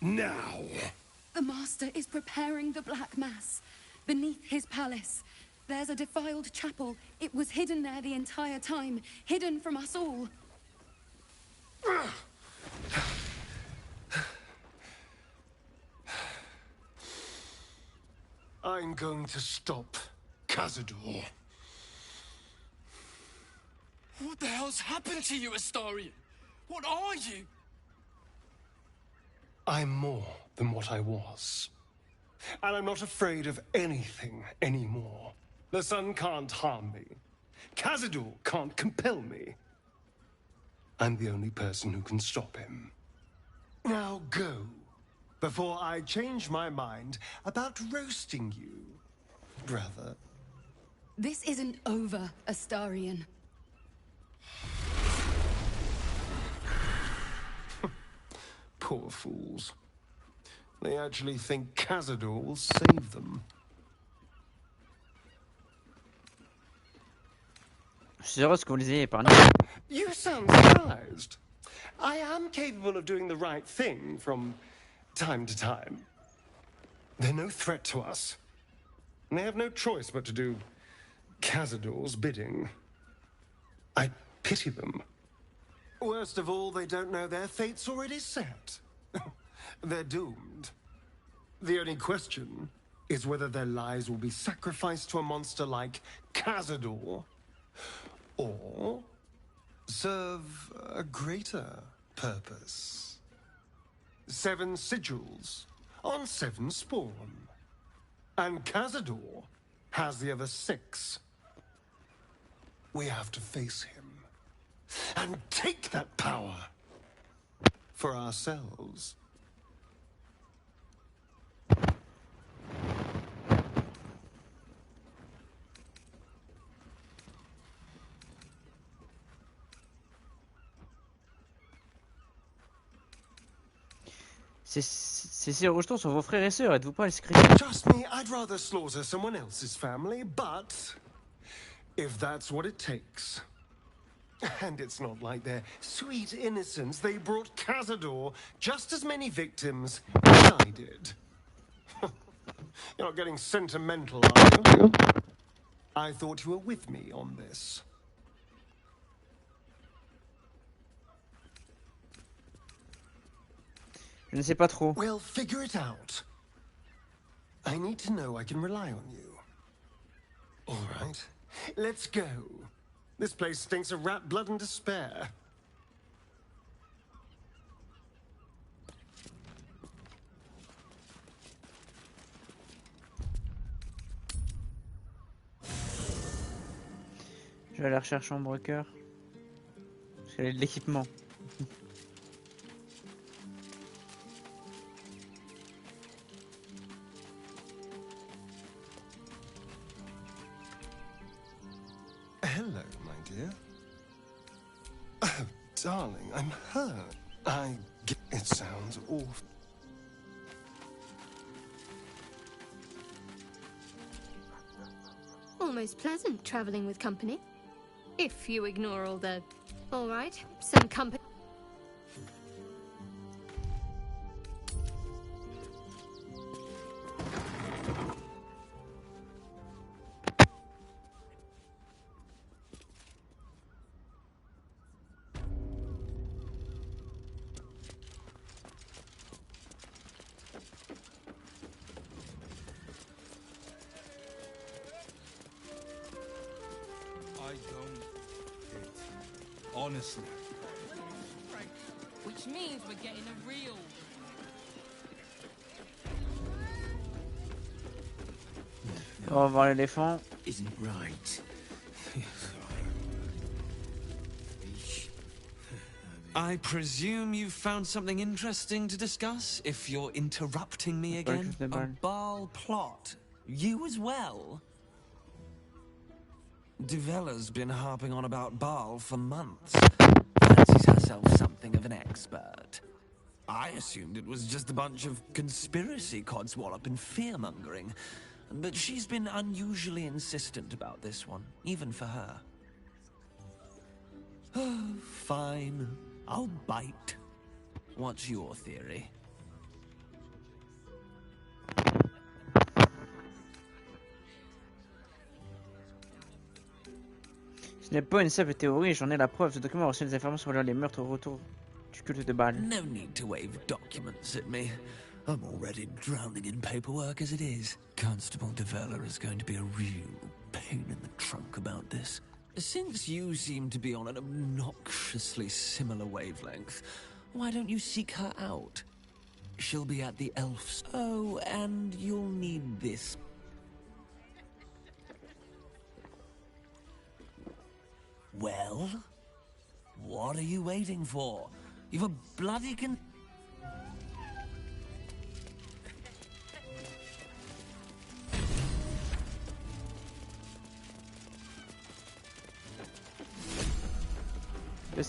Now! The Master is preparing the Black Mass. Beneath his palace, there's a defiled chapel. It was hidden there the entire time, hidden from us all. I'm going to stop Cazador. What the hell's happened to you, Astarion? What are you? I'm more than what I was. And I'm not afraid of anything anymore. The sun can't harm me. Cazador can't compel me. I'm the only person who can stop him. Now go, before I change my mind about roasting you, brother. This isn't over, Astarion. Poor fools. They actually think Cazador will save them. Je suis heureuse que vous les ayez épargnés. You sound surprised. I am capable of doing the right thing from time to time. They're no threat to us. And they have no choice but to do Cazador's bidding. I pity them. Worst of all, they don't know their fate's already set. They're doomed. The only question is whether their lives will be sacrificed to a monster like Cazador, or serve a greater purpose. 7 sigils on 7 spawn. And Cazador has the other 6. We have to face him and take that power for ourselves. C'est retour sur vos frères et sœurs, êtes-vous pas inscrit? Trust me, I'd rather slaughter someone else's family, but if that's what it takes. And it's not like their sweet innocence. They brought Cazador just as many victims as I did. You're not getting sentimental, are you? I thought you were with me on this. Je ne sais pas trop. Well, figure it out. I need to know I can rely on you. All right, let's go. This place stinks of rat blood and despair. Je vais aller rechercher Ombre Cœur. Parce qu'elle a de l'équipement. Hello, my dear. Oh, darling, I'm hurt. It sounds awful. Almost pleasant traveling with company. If you ignore all the... All right, some company... don't. Honestly. Which means we're getting a real... On va voir l'éléphant. Isn't right. I presume you've found something interesting to discuss, if you're interrupting me again? A Baal plot. You as well? Duvella's been harping on about Baal for months. Fancies herself something of an expert. I assumed it was just a bunch of conspiracy codswallop and fear-mongering. But she's been unusually insistent about this one, even for her. Fine. I'll bite. What's your theory? Ce n'est pas une simple théorie, j'en ai la preuve. Ce document reçoit des informations sur les meurtres au retour du culte de Baal. No need to wave documents at me. I'm already drowning in paperwork as it is. Constable Devella is going to be a real pain in the trunk about this. Since you seem to be on an obnoxiously similar wavelength, why don't you seek her out? She'll be at the Elf's. Oh, and you'll need this. Well? What are you waiting for? You've a bloody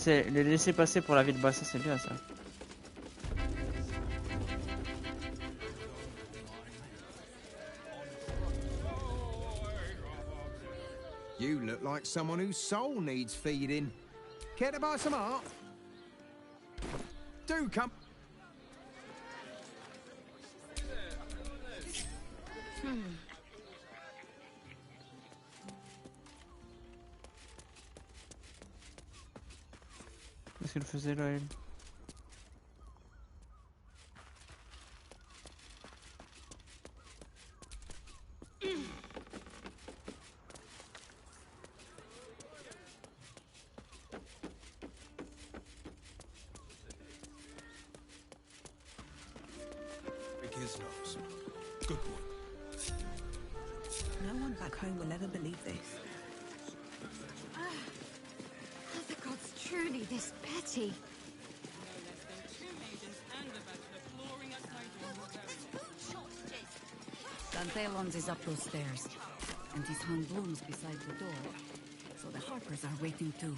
Les laisser passer pour la ville basse, c'est bien ça. You look like someone whose soul needs feeding. Care to buy some art? Do come. Qu'est-ce qu'elle faisait là, elle? Good one. No one back home will ever believe this. Are the gods truly this petty? Dantelons is up those stairs, and he's hung blooms beside the door, so the Harpers are waiting too.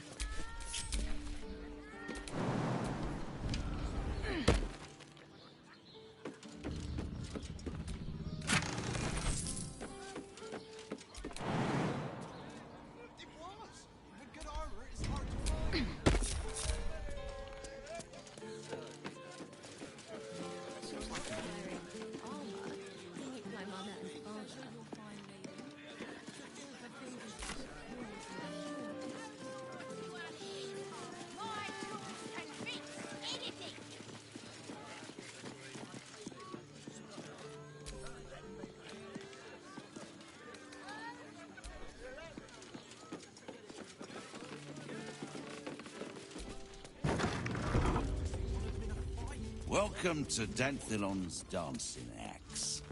Welcome to Danthilon's dancing axe.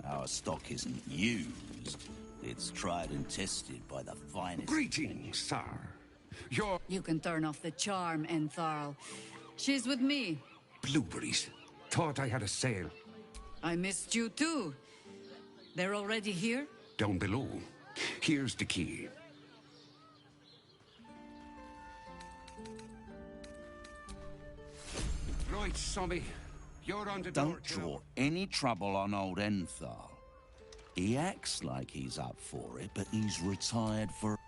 Our stock isn't used. It's tried and tested by the finest... Greetings, sir. You can turn off the charm, Entharl. She's with me. Blueberries. Thought I had a sale. I missed you too. They're already here? Down below. Here's the key. Right, Sommy. You're on the door. Don't draw any trouble on old Enthal. He acts like he's up for it, but he's retired for...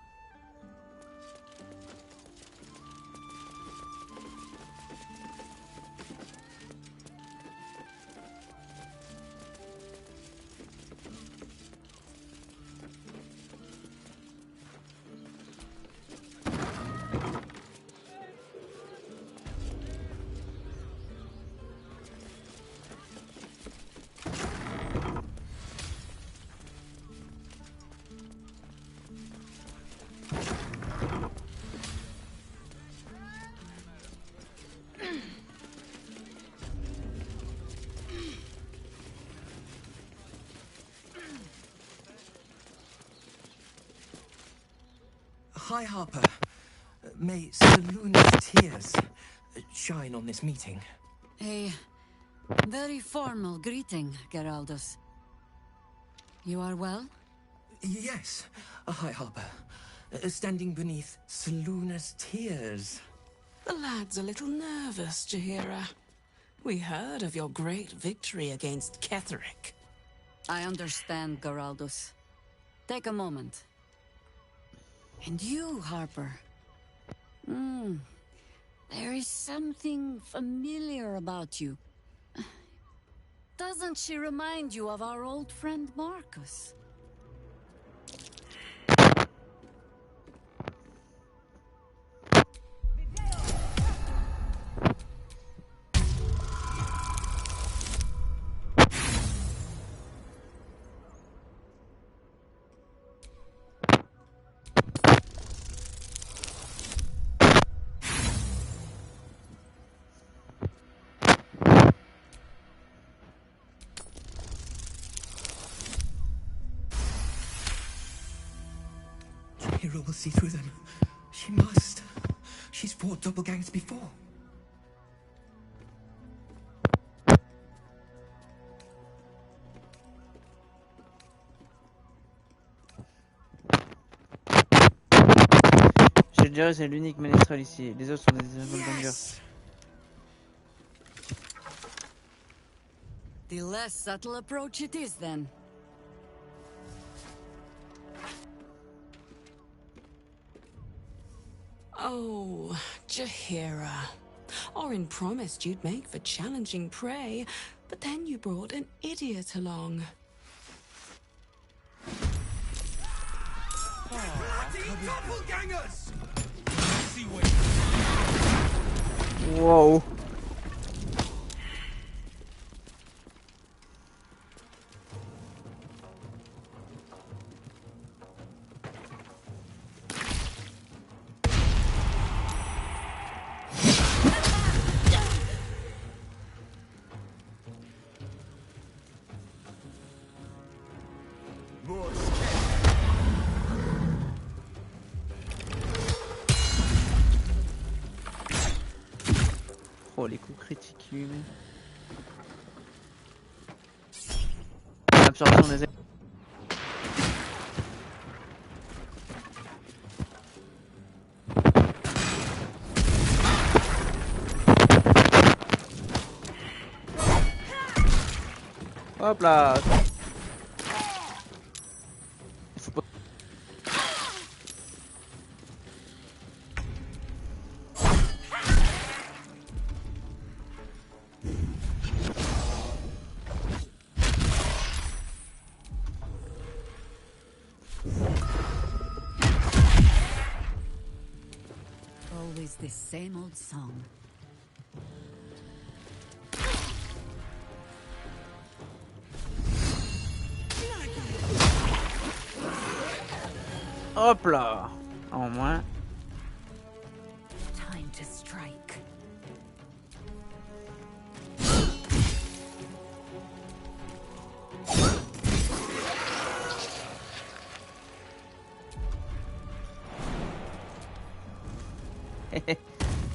Hi, Harper. May Saloon's tears shine on this meeting. A very formal greeting, Geraldus. You are well? Yes. Hi, Harper. Standing beneath Saloon's tears. The lad's a little nervous, Jaheira. We heard of your great victory against Ketheric. I understand, Geraldus. Take a moment. And you, Harper. There is something familiar about you. Doesn't she remind you of our old friend Marcus? Hero will see through them. She must. She's fought doppelgangers before. Je dirais c'est l'unique ménestrel ici. Les autres sont des doppelgangers. The less subtle approach it is, then. Oh, Jaheira. Orin promised you'd make for challenging prey, but then you brought an idiot along. Doppelgangers! Wow. Oh, les coups critiques qu'il lui met. Absorption des... Hop là. Always the same old song. Hop là. En moins. Time to strike.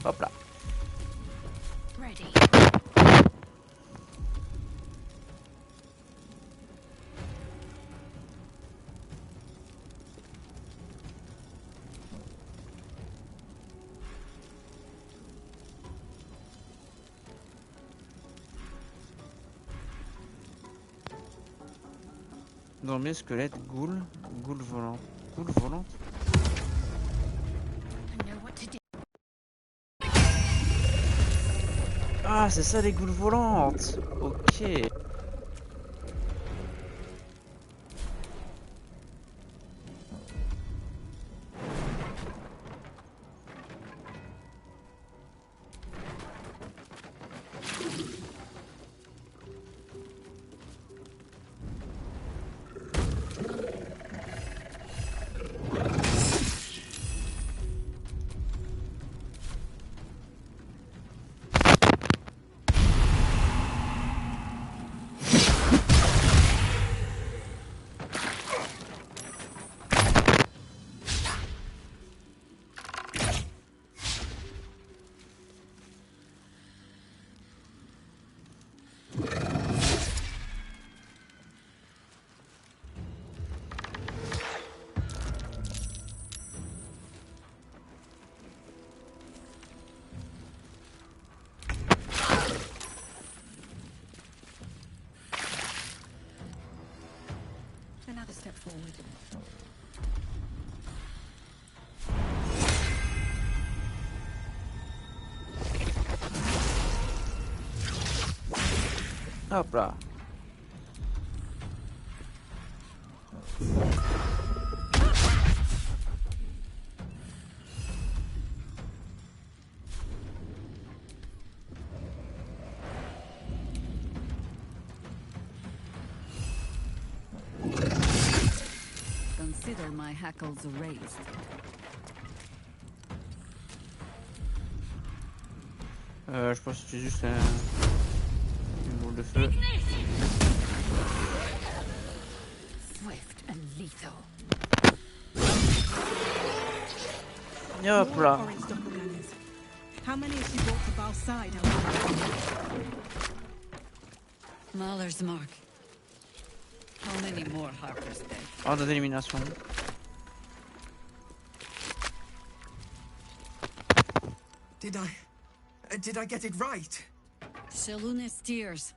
Hop là. Ready. Dormier, squelette, goule, goule volante. Goule volante. Ah, c'est ça les goules volantes. Ok. forward. Hop là. Consider my hackles raised. Je pense que c'est juste une boule de feu. Swift and lethal. Hop là. Orange doppelgangers. How many has she brought to Bal's side? Mahler's mark. How many more Harpers dead? Ordre d'élimination. Did I get it right? Shaluna's tears.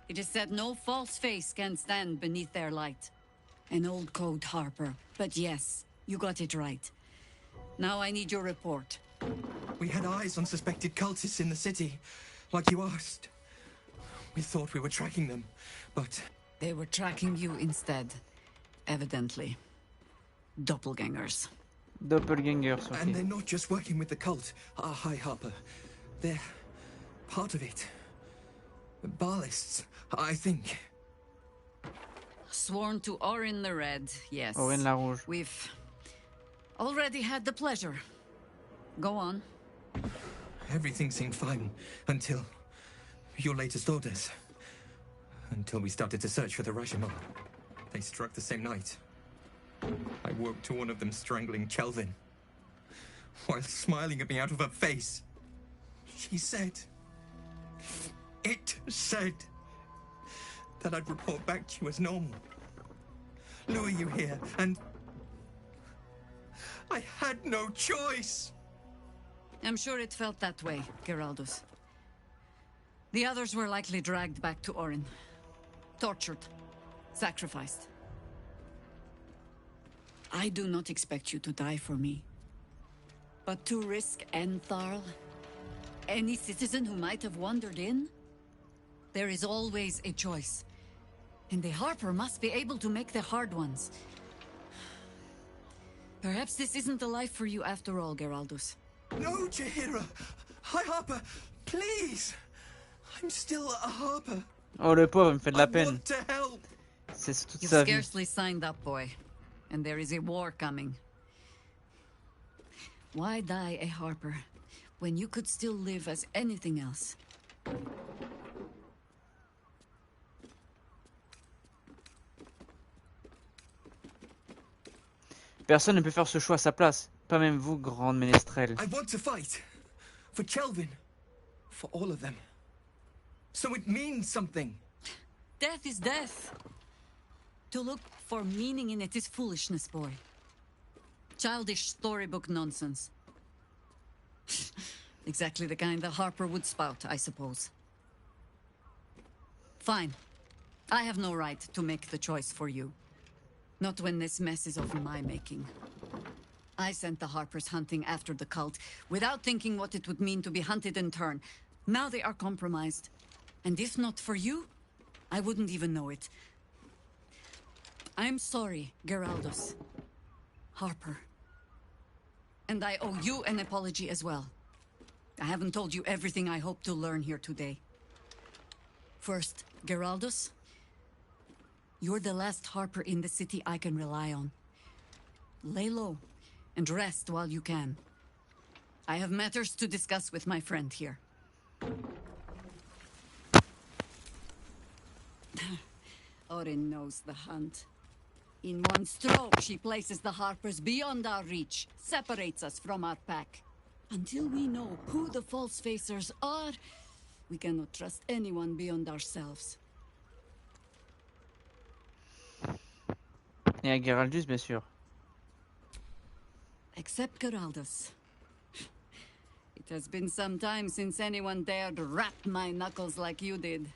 It is said no false face can stand beneath their light. An old code, Harper. But yes, you got it right. Now I need your report. We had eyes on suspected cultists in the city, like you asked. We thought we were tracking them, but... They were tracking you instead. Evidently. Doppelgangers. Doppelgangers, okay. And they're not just working with the cult, High Harper. They're part of it. Balists, I think. Sworn to Orin the Red, yes. Orin la Rouge. We've already had the pleasure. Go on. Everything seemed fine until your latest orders. Until we started to search for the Rashomon. They struck the same night. I woke to one of them strangling Kelvin, while smiling at me out of her face. She said... It said... that I'd report back to you as normal. Lure you here, and... I had no choice! I'm sure it felt that way, Geraldus. The others were likely dragged back to Orin. Tortured. Sacrificed. I do not expect you to die for me. But to risk Entharl, any citizen who might have wandered in, there is always a choice. And the Harper must be able to make the hard ones. Perhaps this isn't the life for you after all, Geraldus. No, Jaheira! High Harper, please! I'm still a Harper. Oh, le pauvre, il me fait de la I peine. want to help. C'est toute You've sa vie. scarcely signed up, boy. And there is a war coming. Why die a Harper when you could still live as anything else? Personne ne peut faire ce choix à sa place. Pas même vous, grande ménestrelle. I want to fight. For Kelvin. For all of them. So it means something. Death is death. To look for meaning in it is foolishness, boy. Childish storybook nonsense. Exactly the kind that Harper would spout, I suppose. Fine. I have no right to make the choice for you. Not when this mess is of my making. I sent the Harpers hunting after the cult, without thinking what it would mean to be hunted in turn. Now they are compromised. And if not for you, I wouldn't even know it. I'm sorry, Geraldus. Harper. And I owe you an apology as well. I haven't told you everything I hope to learn here today. First, Geraldus, you're the last Harper in the city I can rely on. Lay low and rest while you can. I have matters to discuss with my friend here. Orin knows the hunt. In one stroke, she places the Harpers beyond our reach, separates us from our pack. Until we know who the false facers are, we cannot trust anyone beyond ourselves. Et à Geraldus, bien sûr. Except Geraldus. It has been some time since anyone dared rap my knuckles like you did.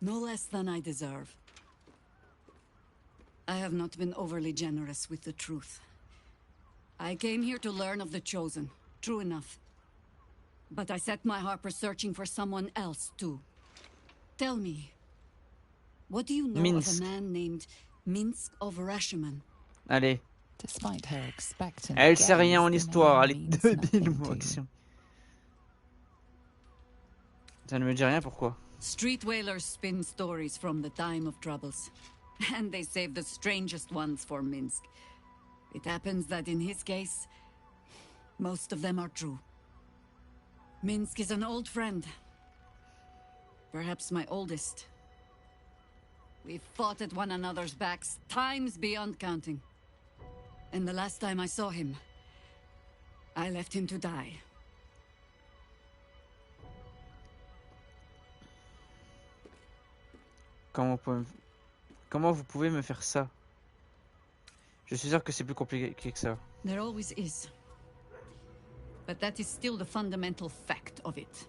No less than I deserve. I have not been overly generous with the truth. I came here to learn of the Chosen. True enough. But I set my Harper searching for someone else, too. Tell me, what do you know Minsk. of a man named Minsk of Rashomon? Allez. Despite her expectant Elle sait rien en gaze, the histoire, name elle est means débile nothing ou to action. Ça ne me dit rien, pourquoi? Street whalers spin stories from the time of troubles. And they save the strangest ones for Minsk. It happens that in his case, most of them are true. Minsk is an old friend. Perhaps my oldest. We've fought at one another's backs, times beyond counting. And the last time I saw him, I left him to die. Comment vous pouvez me faire ça? Je suis sûr que c'est plus compliqué que ça. There always is. But that is still the fundamental fact of it.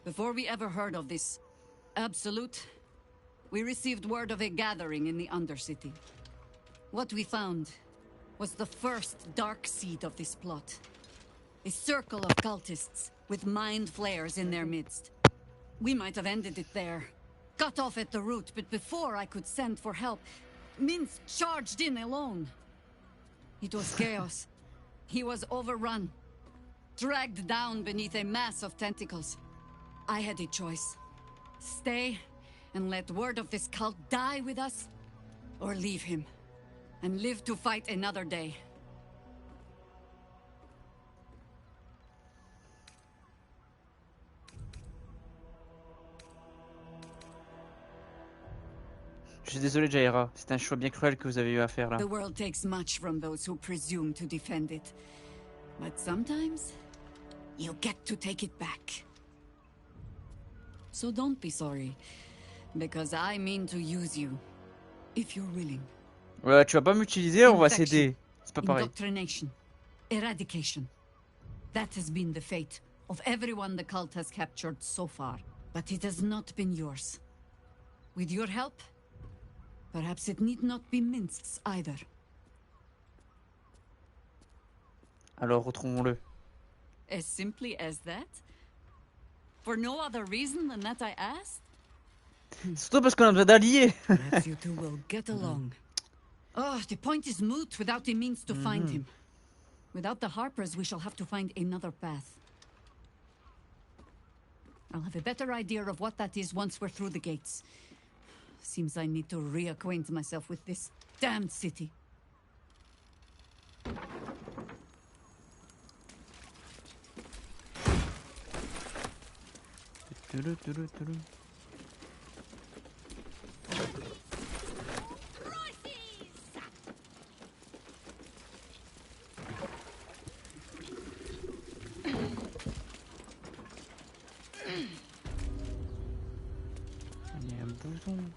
Before we ever heard of this absolute, we received word of a gathering in the Undercity. What we found was the first dark seed of this plot. A circle of cultists with mind flayers in their midst. We might have ended it there, cut off at the root, but before I could send for help, Minsk charged in alone. It was chaos. He was overrun, dragged down beneath a mass of tentacles. I had a choice. Stay and let word of this cult die with us, or leave him and live to fight another day. Je suis désolé, Jaira. C'est un choix bien cruel que vous avez eu à faire là. The world takes much from those who presume to defend it. But sometimes, you get to take it back. So don't be sorry, because I mean to use you, if you're willing. Ouais, tu vas pas m'utiliser, on va s'aider. C'est pas pareil. Indoctrination, eradication. That has been the fate of everyone the cult has captured so far. But it has not been yours. With your help, perhaps it need not be Minsk's either. Alors retrouvons-le. As simply as that? For no other reason than that I asked? Surtout parce qu'on a besoin d'alliés. Perhaps you two will get along. Oh, the point is moot without a means to find him. Without the Harpers, we shall have to find another path. I'll have a better idea of what that is once we're through the gates. Seems I need to reacquaint myself with this damned city. Il y a un bouton.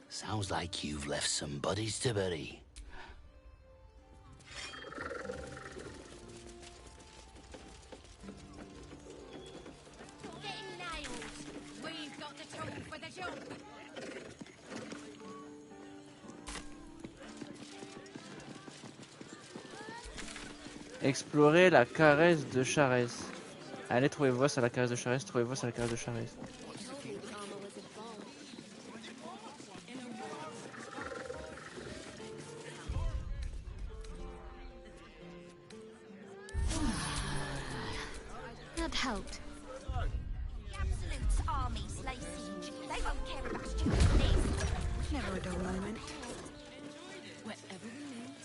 Sounds like you've left some buddies to bury. Getting nailed. We've got the tool for the job. Explorer la caresse de Charès. Allez, trouvez Voss à la caresse de Charès, trouvez Voss à la caresse de Charès. That helped. The Absolute's armies lay siege. They won't care about stupid this. Never a dull moment. Wherever we need,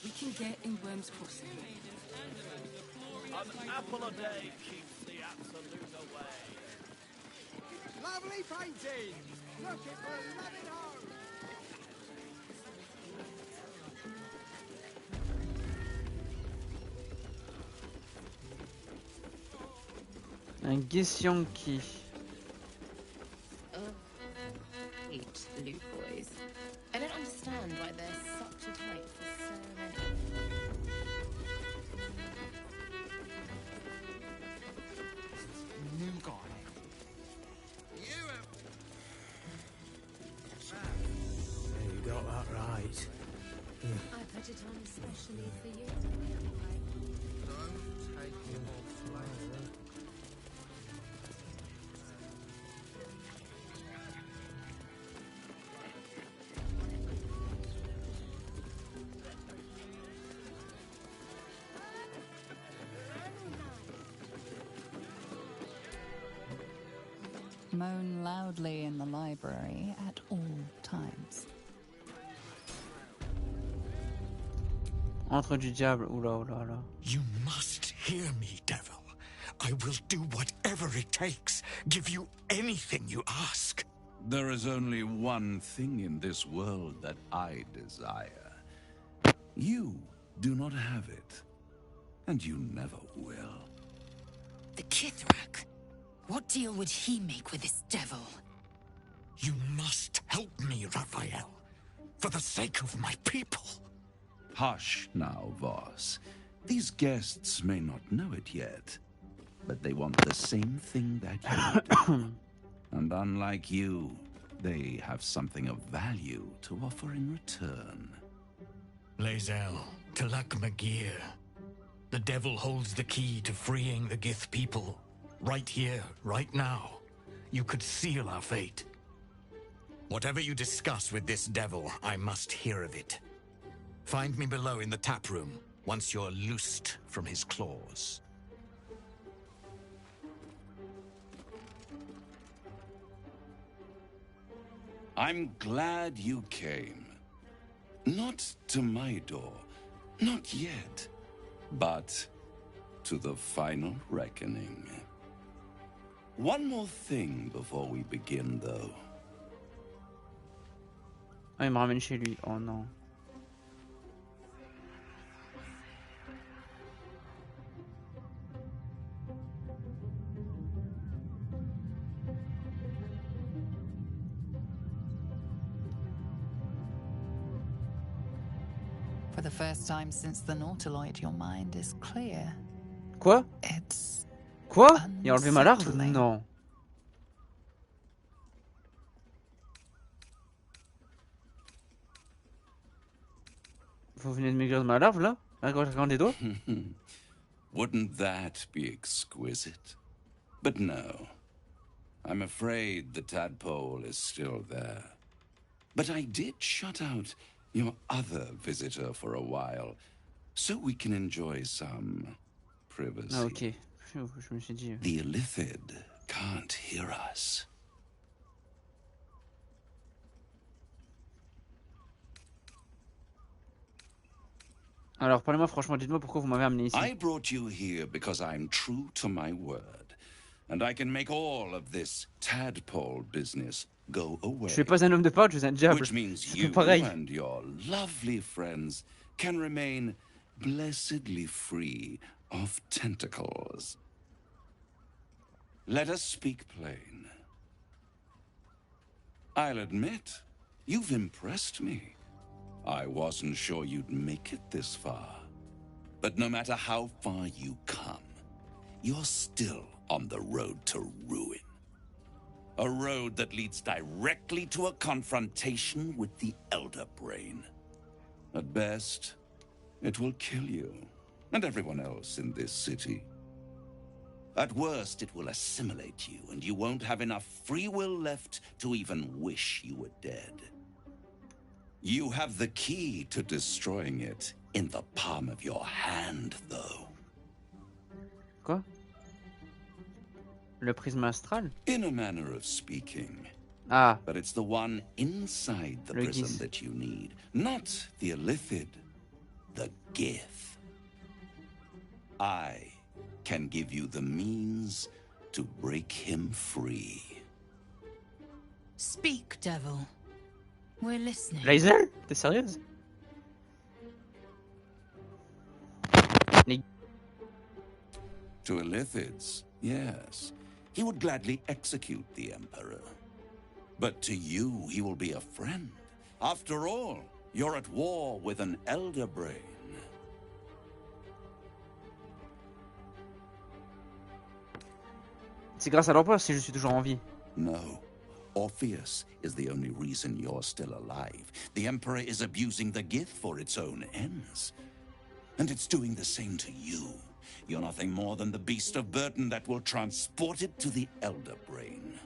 we can get in Worm's Crossing. An apple a day keeps the Absolute away. Lovely painting! Looking for a loving home! Un Gesianki. Hate loot boys. I don't understand why they're such a type for so many. I put it on especially for you. Don't take him off later. Moan loudly in the library at all times. Entre du diable, oula oula oula. You must hear me, devil. I will do whatever it takes. Give you anything you ask. There is only one thing in this world that I desire. You do not have it. And you never will. The Kithrak. What deal would he make with this devil? You must help me, Raphael. For the sake of my people. Hush now, Voss. These guests may not know it yet, but they want the same thing that you do. And unlike you, they have something of value to offer in return. Lae'zel, Talak Magir. The devil holds the key to freeing the Gith people. Right here, right now. You could seal our fate. Whatever you discuss with this devil, I must hear of it. Find me below in the tap room, once you're loosed from his claws. I'm glad you came. Not to my door, not yet, but to the final reckoning. One more thing before we begin, though. Ah, il me ramène chez lui. Oh non. For the first time since the Nautiloid, your mind is clear. Quoi? It's Quoi? Il a enlevé ma larve? Non. Vous venez de m'aigrir de ma larve là? Regarde les doigts? Wouldn't that be exquisite? But no. I'm afraid the tadpole is still there. But I did shut out your other visitor for a while, so we can enjoy some privacy. Ah ok. Je me suis dit... The Illithid can't hear us. Alors parlez-moi franchement, dites-moi pourquoi vous m'avez amené ici. I brought you here because I'm true to my word, and I can make all of this tadpole business go away. Je suis pas un homme de parole, je suis un diable. Which means C'est you pas pareil. and your lovely friends can remain blessedly free of tentacles. Let us speak plain. I'll admit, you've impressed me. I wasn't sure you'd make it this far. But no matter how far you come, you're still on the road to ruin. A road that leads directly to a confrontation with the Elder Brain. At best, it will kill you, and everyone else in this city. At worst, it will assimilate you, and you won't have enough free will left to even wish you were dead. You have the key to destroying it in the palm of your hand, though. Quoi? Le prisme astral? In a manner of speaking. Ah. But it's the one inside the Le prism Gith. that you need. Not the Illithid. The Gith. I can give you the means to break him free. Speak, devil. We're listening. Lae'zel? T'es sérieuse? To Illithids, yes. He would gladly execute the Emperor. But to you, he will be a friend. After all, you're at war with an Elder Brain. C'est grâce à l'empereur si je suis toujours en vie. No. Orpheus is the only reason you're still alive. The Emperor is abusing the Gith for its own ends. And it's doing the same to you. You're nothing more than the beast of burden that will transport it to the Elder Brain.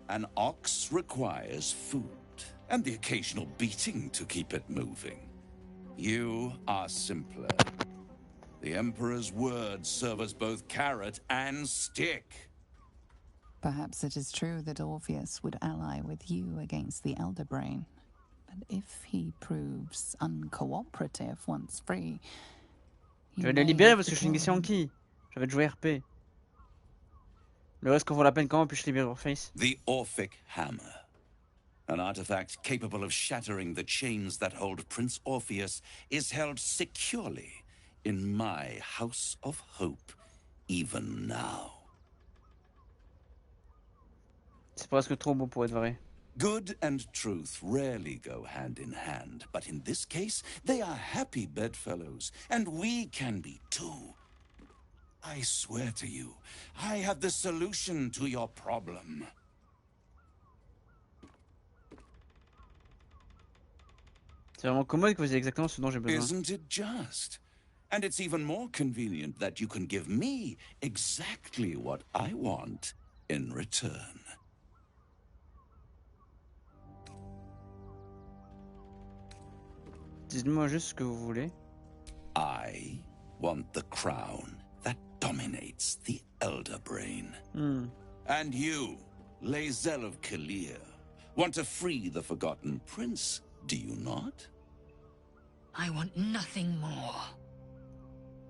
An ox requires food, and the occasional beating to keep it moving. You are simpler. The Emperor's words serve as both carrot and stick. Perhaps it is true that Orpheus would ally with you against the Elder Brain. But if he proves uncooperative once free... Je vais le libérer parce que je suis une mission qui. J'avais joué RP. Le reste qu'on vaut la peine comment puis-je libérer Orpheus? The Orphic Hammer. An artifact capable of shattering the chains that hold Prince Orpheus is held securely in my House of Hope, even now. C'est presque trop beau pour être vrai. Good and truth rarely go hand in hand, but in this case, they are happy bedfellows, and we can be too. I swear to you, I have the solution to your problem. C'est vraiment commode que vous ayez exactement ce dont j'ai besoin. Isn't it just? And it's even more convenient that you can give me exactly what I want in return. Dites-moi juste ce que vous voulez. I want the crown that dominates the Elder Brain. And you, Lae'zel of Kalir, want to free the Forgotten Prince, do you not? I want nothing more.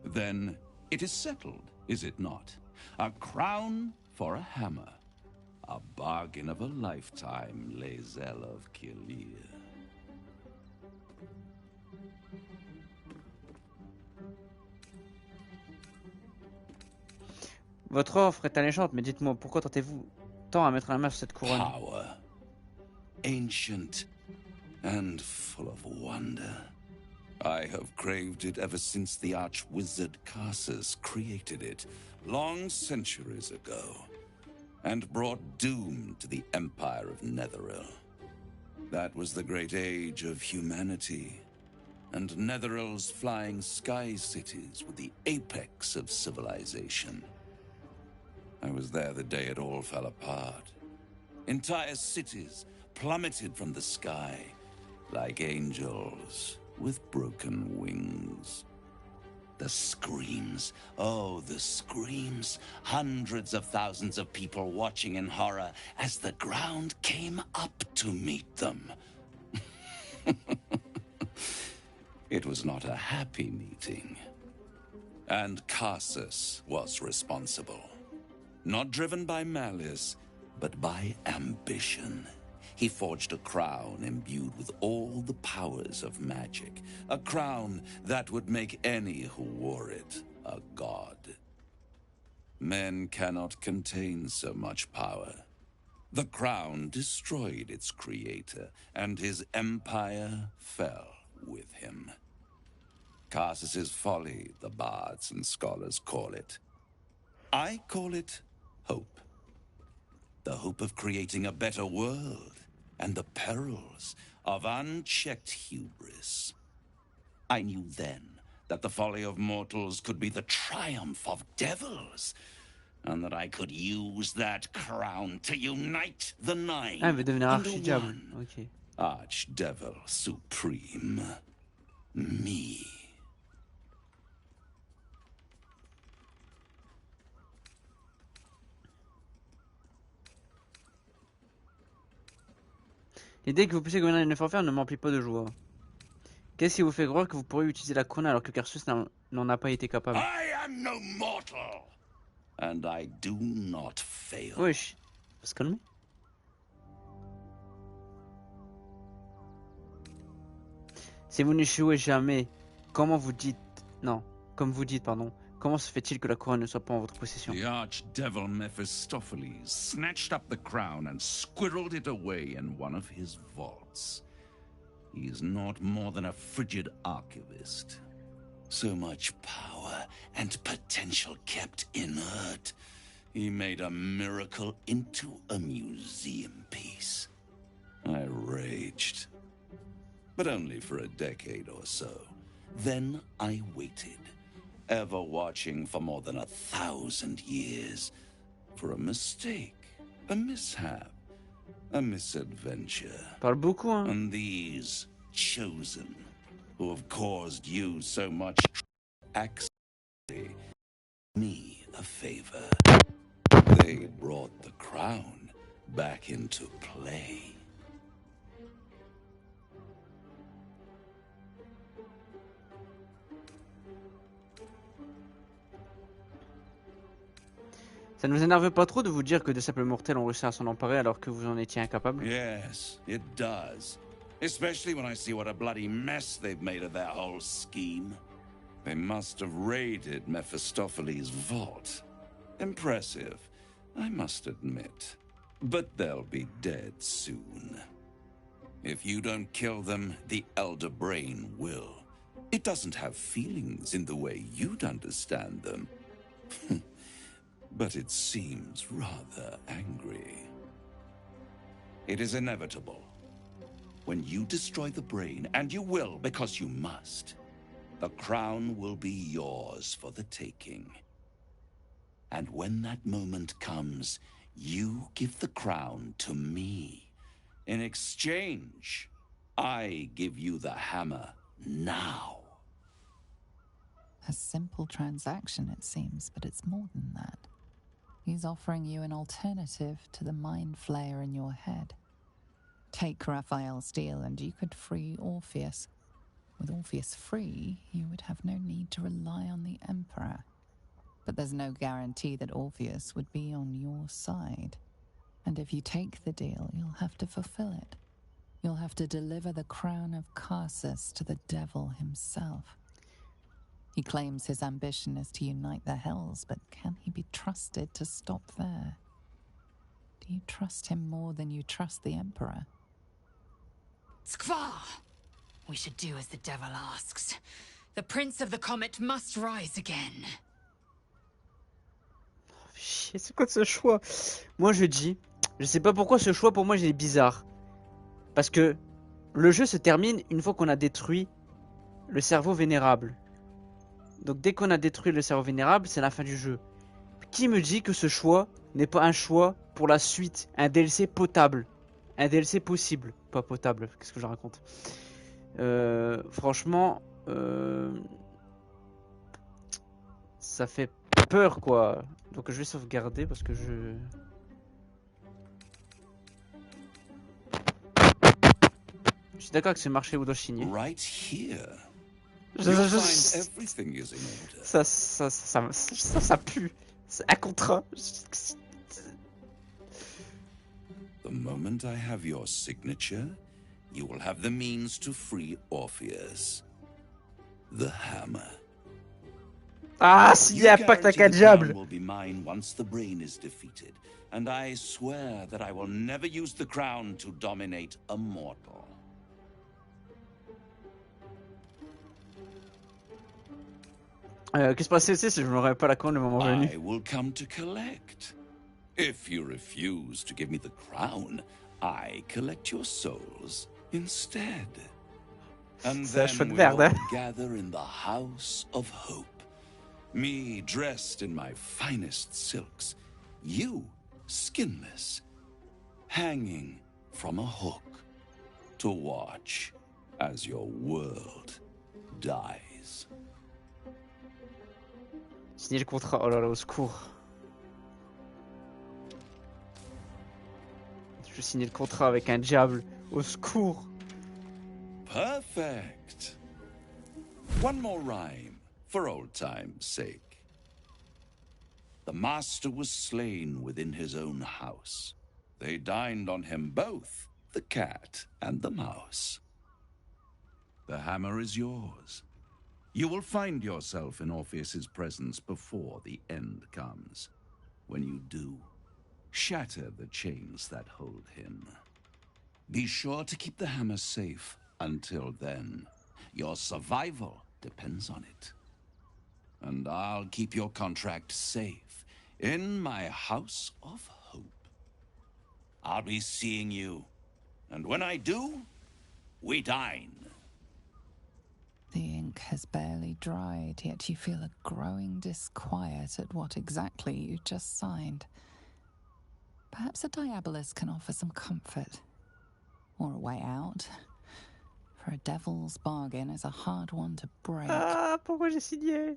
Then it is settled, is it not? A crown for a hammer. A bargain of a lifetime, Lae'zel of Kalir. Votre offre est alléchante, mais dites-moi, pourquoi tentez-vous tant à mettre la main sur cette couronne? Power. Ancient and full of wonder. I have craved it ever since the arch-wizard Karsus created it, long centuries ago, and brought doom to the Empire of Netheril. That was the great age of humanity, and Netheril's flying sky cities were the apex of civilization. I was there the day it all fell apart. Entire cities plummeted from the sky like angels with broken wings. The screams, oh, the screams. Hundreds of thousands of people watching in horror as the ground came up to meet them. It was not a happy meeting. And Karsus was responsible. Not driven by malice, but by ambition. He forged a crown imbued with all the powers of magic. A crown that would make any who wore it a god. Men cannot contain so much power. The crown destroyed its creator, and his empire fell with him. Karsus's folly, the bards and scholars call it. I call it hope. The hope of creating a better world, and the perils of unchecked hubris. I knew then that the folly of mortals could be the triumph of devils, and that I could use that crown to unite the nine Ah, il veut devenir into archidiable. one. Ok. Archdevil supreme. Me. L'idée que vous puissiez gouverner une forfait ne m'emplit pas de joie. Qu'est-ce qui vous fait croire que vous pourriez utiliser la couronne alors que Karsus n'en a pas été capable? I am no mortal, and I do not fail. Wesh, faut se calmer. Si vous n'échouez jamais, comment vous dites... Non, comme vous dites, pardon. Comment se fait-il que la couronne ne soit pas en votre possession? The archdevil Mephistopheles snatched up the crown and squirreled it away in one of his vaults. He is not more than a frigid archivist. So much power and potential kept inert. He made a miracle into a museum piece. I raged. But only for a decade or so. Then I waited, ever watching for more than 1,000 years. For a mistake, a mishap, a misadventure. Parle beaucoup, hein? And these chosen, who have caused you so much actually me a favor. They brought the crown back into play. Ça ne vous énerve pas trop de vous dire que de simples mortels ont réussi à s'en emparer alors que vous en étiez incapable? Yes, it does. Especially when I see what a bloody mess they've made of their whole scheme. They must have raided Mephistopheles' vault. Impressive, I must admit. But they'll be dead soon. If you don't kill them, the Elder Brain will. It doesn't have feelings in the way you'd understand them. But it seems rather angry. It is inevitable. When you destroy the brain, and you will because you must, the crown will be yours for the taking. And when that moment comes, you give the crown to me. In exchange, I give you the hammer now. A simple transaction, it seems, but it's more than that. He's offering you an alternative to the mind flayer in your head. Take Raphael's deal and you could free Orpheus. With Orpheus free, you would have no need to rely on the Emperor. But there's no guarantee that Orpheus would be on your side. And if you take the deal, you'll have to fulfill it. You'll have to deliver the crown of Carsus to the devil himself. He claims his ambition is to unite the Hells, but can he be trusted to stop there? Do you trust him more than you trust the Emperor? Skvar! We should do as the devil asks. The Prince of the Comet must rise again. Chier, c'est quoi ce choix? Moi je dis, je sais pas pourquoi ce choix pour moi il est bizarre. Parce que le jeu se termine une fois qu'on a détruit le cerveau vénérable. Donc dès qu'on a détruit le cerveau vénérable, c'est la fin du jeu. Qui me dit que ce choix n'est pas un choix pour la suite, un DLC potable, un DLC possible, pas potable, qu'est-ce que je raconte? Franchement, ça fait peur quoi. Donc je vais sauvegarder parce que je suis d'accord que c'est marché ou doit signer. Right here. Ça pue. C'est un contrat. The moment I have your signature, you will have the means to free Orpheus. The hammer. Ah, s'il y a un pacte avec un diable. Will be mine once the brain is defeated, and I swear that I will never use the crown to dominate a mortal. Qu'est-ce qui se passait si je n'aurais pas la couronne le moment venu? I will come to collect. If you refuse to give me the crown, I collect your souls instead. And then we'll gather in the House of Hope. Me dressed in my finest silks, you skinless, hanging from a hook to watch as your world dies. Signer le contrat, oh là là, au secours. Je vais signer le contrat avec un diable, au secours. Perfect. One more rhyme, for old time's sake. The master was slain within his own house. They dined on him both, the cat and the mouse. The hammer is yours. You will find yourself in Orpheus's presence before the end comes. When you do, shatter the chains that hold him. Be sure to keep the hammer safe until then. Your survival depends on it. And I'll keep your contract safe in my house of hope. I'll be seeing you, and when I do, we dine. The ink has barely dried, yet you feel a growing disquiet at what exactly you just signed. Perhaps a diabolus can offer some comfort. Or a way out. For a devil's bargain is a hard one to break. Ah, pourquoi j'ai signé?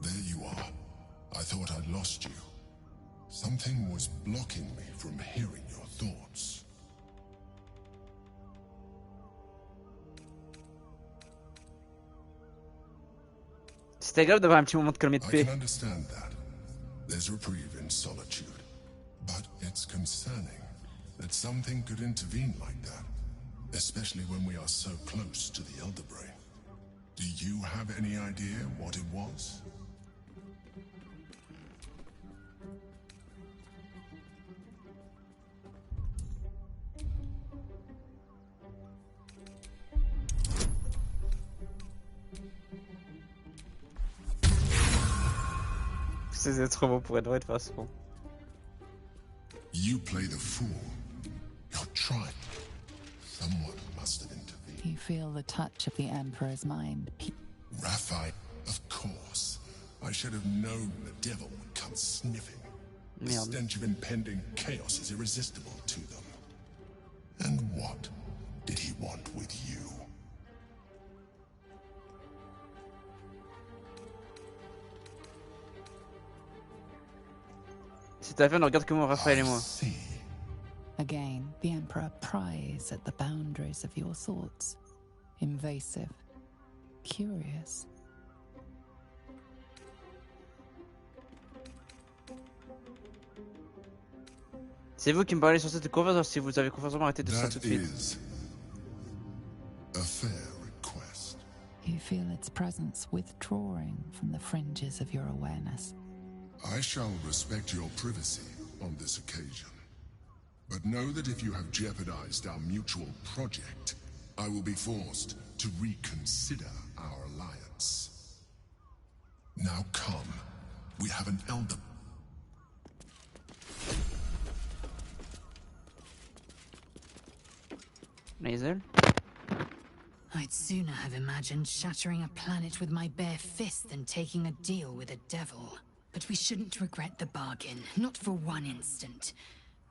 There you are. I thought I'd lost you. Something was blocking me from hearing your thoughts. C'était agréable d'avoir un petit moment de calme et de I paix. can understand that. There's reprieve in solitude. But it's concerning that something could intervene like that. Especially when we are so close to the Elder Brain. Do you have any idea what it was? C'est trop beau pour être vrai de toute façon. You play the fool. You're trying. Someone must have intervened. You feel the touch of the Emperor's mind. Raphael, of course. I should have known the devil would come sniffing. The Merde. stench of impending chaos is irresistible to them. And what did he want with you? C'est à la fin, on regarde comment Raphaël et moi. Again, the Emperor pries at the boundaries of your thoughts. Invasive. Curious. C'est vous qui me parlez sur cette confiance, si vous avez confiance en moi, arrêtez de ça tout de suite. Is a fair request. You feel its presence withdrawing from the fringes of your awareness. I shall respect your privacy on this occasion. But know that if you have jeopardized our mutual project, I will be forced to reconsider our alliance. Now come. We have an elder. Maisel? I'd sooner have imagined shattering a planet with my bare fist than taking a deal with a devil. But we shouldn't regret the bargain, not for one instant.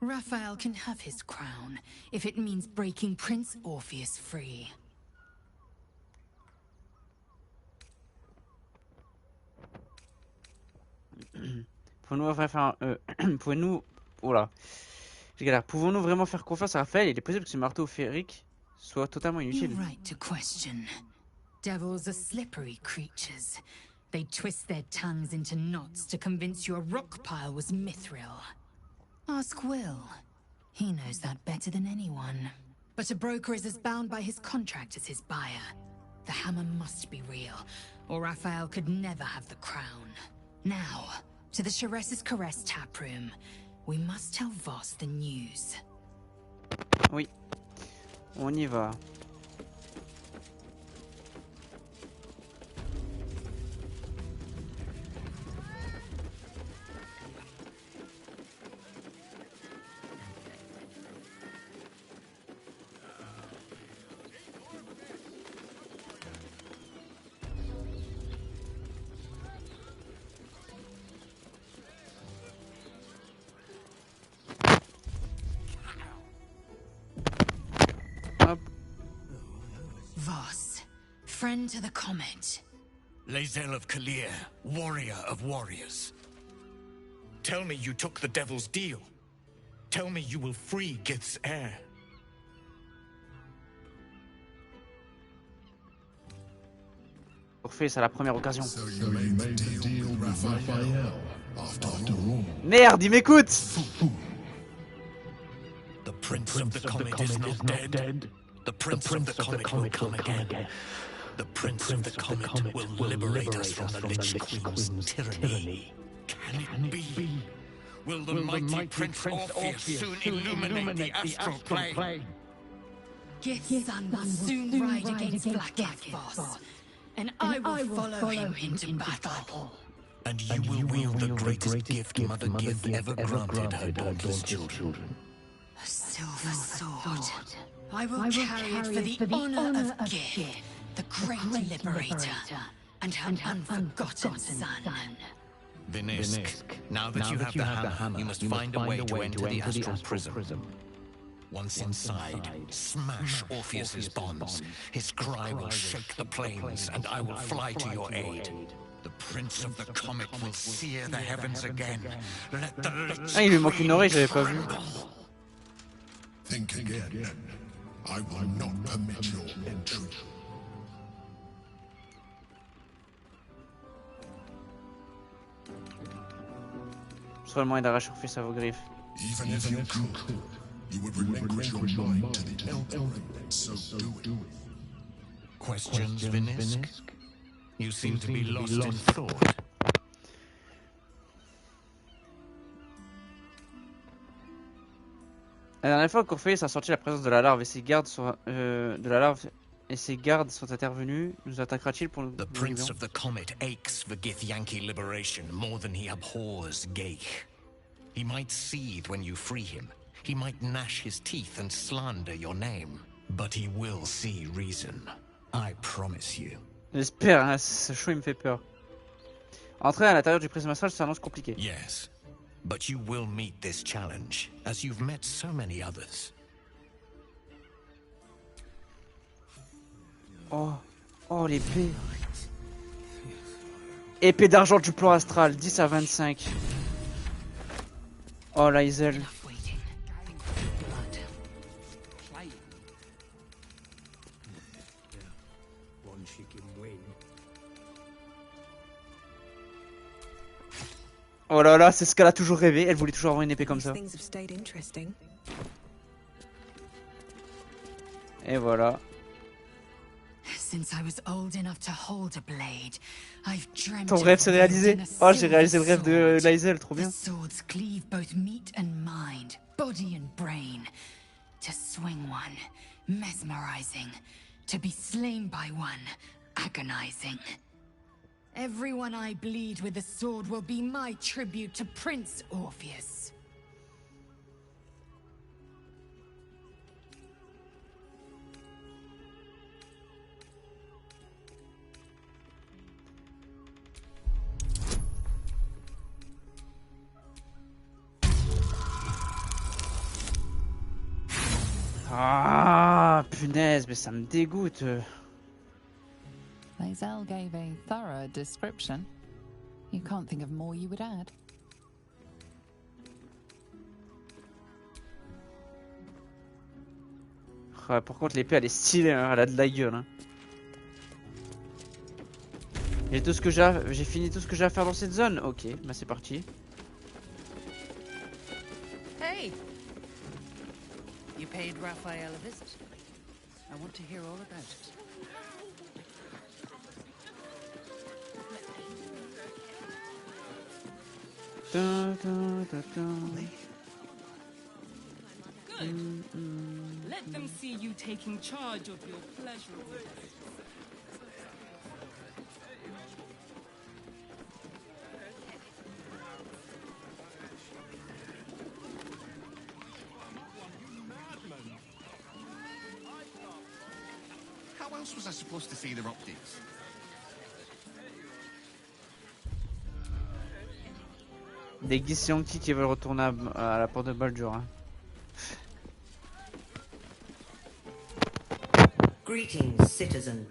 Raphael can have his crown, if it means breaking Prince Orpheus free. Pouvons-nous faire pouvons-nous... Oh là. J'ai galère. Pouvons-nous vraiment faire confiance à Raphaël? Il est possible que ce marteau féerique soit totalement inutile. You're right to question. Devils are slippery creatures. They twist their tongues into knots to convince you a rock pile was mithril. Ask Will. He knows that better than anyone. But a broker is as bound by his contract as his buyer. The hammer must be real, or Raphael could never have the crown. Now, to the Chares's Caress taproom. We must tell Voss the news. Oui. On y va. Voss, friend to the comet. Lae'zel of Kalir, warrior of warriors. Tell me you took the devil's deal. Tell me you will free Gith's heir. Orpheus à la première occasion. So you made the deal with Raphael, after all. Merde, il m'écoute! The Prince of the Comet is not dead. The Prince of the Comet will come again. The Prince of the Comet will liberate us from the Lich Queen's tyranny. Can it be? Will the mighty Prince Orpheus soon illuminate the astral plane? Gith's son will soon ride against Black Voss, and I will follow him into battle. And you will wield the greatest gift Mother Gith ever granted her dauntless children. A silver sword. I will carry it for the honor of Gith, the great liberator, and her unforgotten son. Vinisk, now that you have the hammer, you must find a way to enter the astral prism. Once inside, smash Orpheus's bonds. His cry will shake the plains, and I will fly to your aid. The Prince of the Comet will sear the heavens again. Let the lich il lui manque une oreille, j'avais pas vu. Think again. I will not permit your entry. Je trouve le moyen d'arracher Orpheus à vos griffes. Even if you could, you would relinquish your mind to the Elder, and so doing. Questions, Vinisk? You seem to be lost in thought. La dernière fois qu'Orpheus a sorti la présence de la larve et ses gardes sont intervenus, nous attaquera-t-il pour nous? The Prince of the Comet aches for Githyanki liberation more than he abhors Geich. He might seethe when you free him. He might gnash his teeth and slander your name. But he will see reason. I promise you. J'espère, hein, ce show il me fait peur. Entrer à l'intérieur du prisme astral s'annonce compliqué. Yes, but you will meet this challenge, as you've met so many others. Oh l'épée. Épée d'argent du plan astral, 10 à 25. Oh Lae'zel. Oh là là, c'est ce qu'elle a toujours rêvé, elle voulait toujours avoir une épée comme ça. Et voilà. Ton rêve s'est réalisé. Oh, j'ai réalisé le rêve de Lae'zel, trop bien. Swords cleave both meat and mind, body and brain. To swing one, mesmerizing. To be slain by one, agonizing. Everyone I bleed with the sword will be my tribute to Prince Orpheus. Ah, punaise, mais ça me dégoûte. Lae'zel gave a thorough description. You can't think of more you would add. Ouais, par contre, l'épée elle est stylée, hein, elle a de la gueule. Hein. J'ai fini tout ce que j'ai à faire dans cette zone. Ok, bah c'est parti. Hey, you paid Raphael a visit. I want to hear all about it. Let them see you taking charge of your pleasurable days. How else was I supposed to see their optics? Des Githyanki qui veulent retourner à la porte de Baldur. Hein. Greetings, citizen.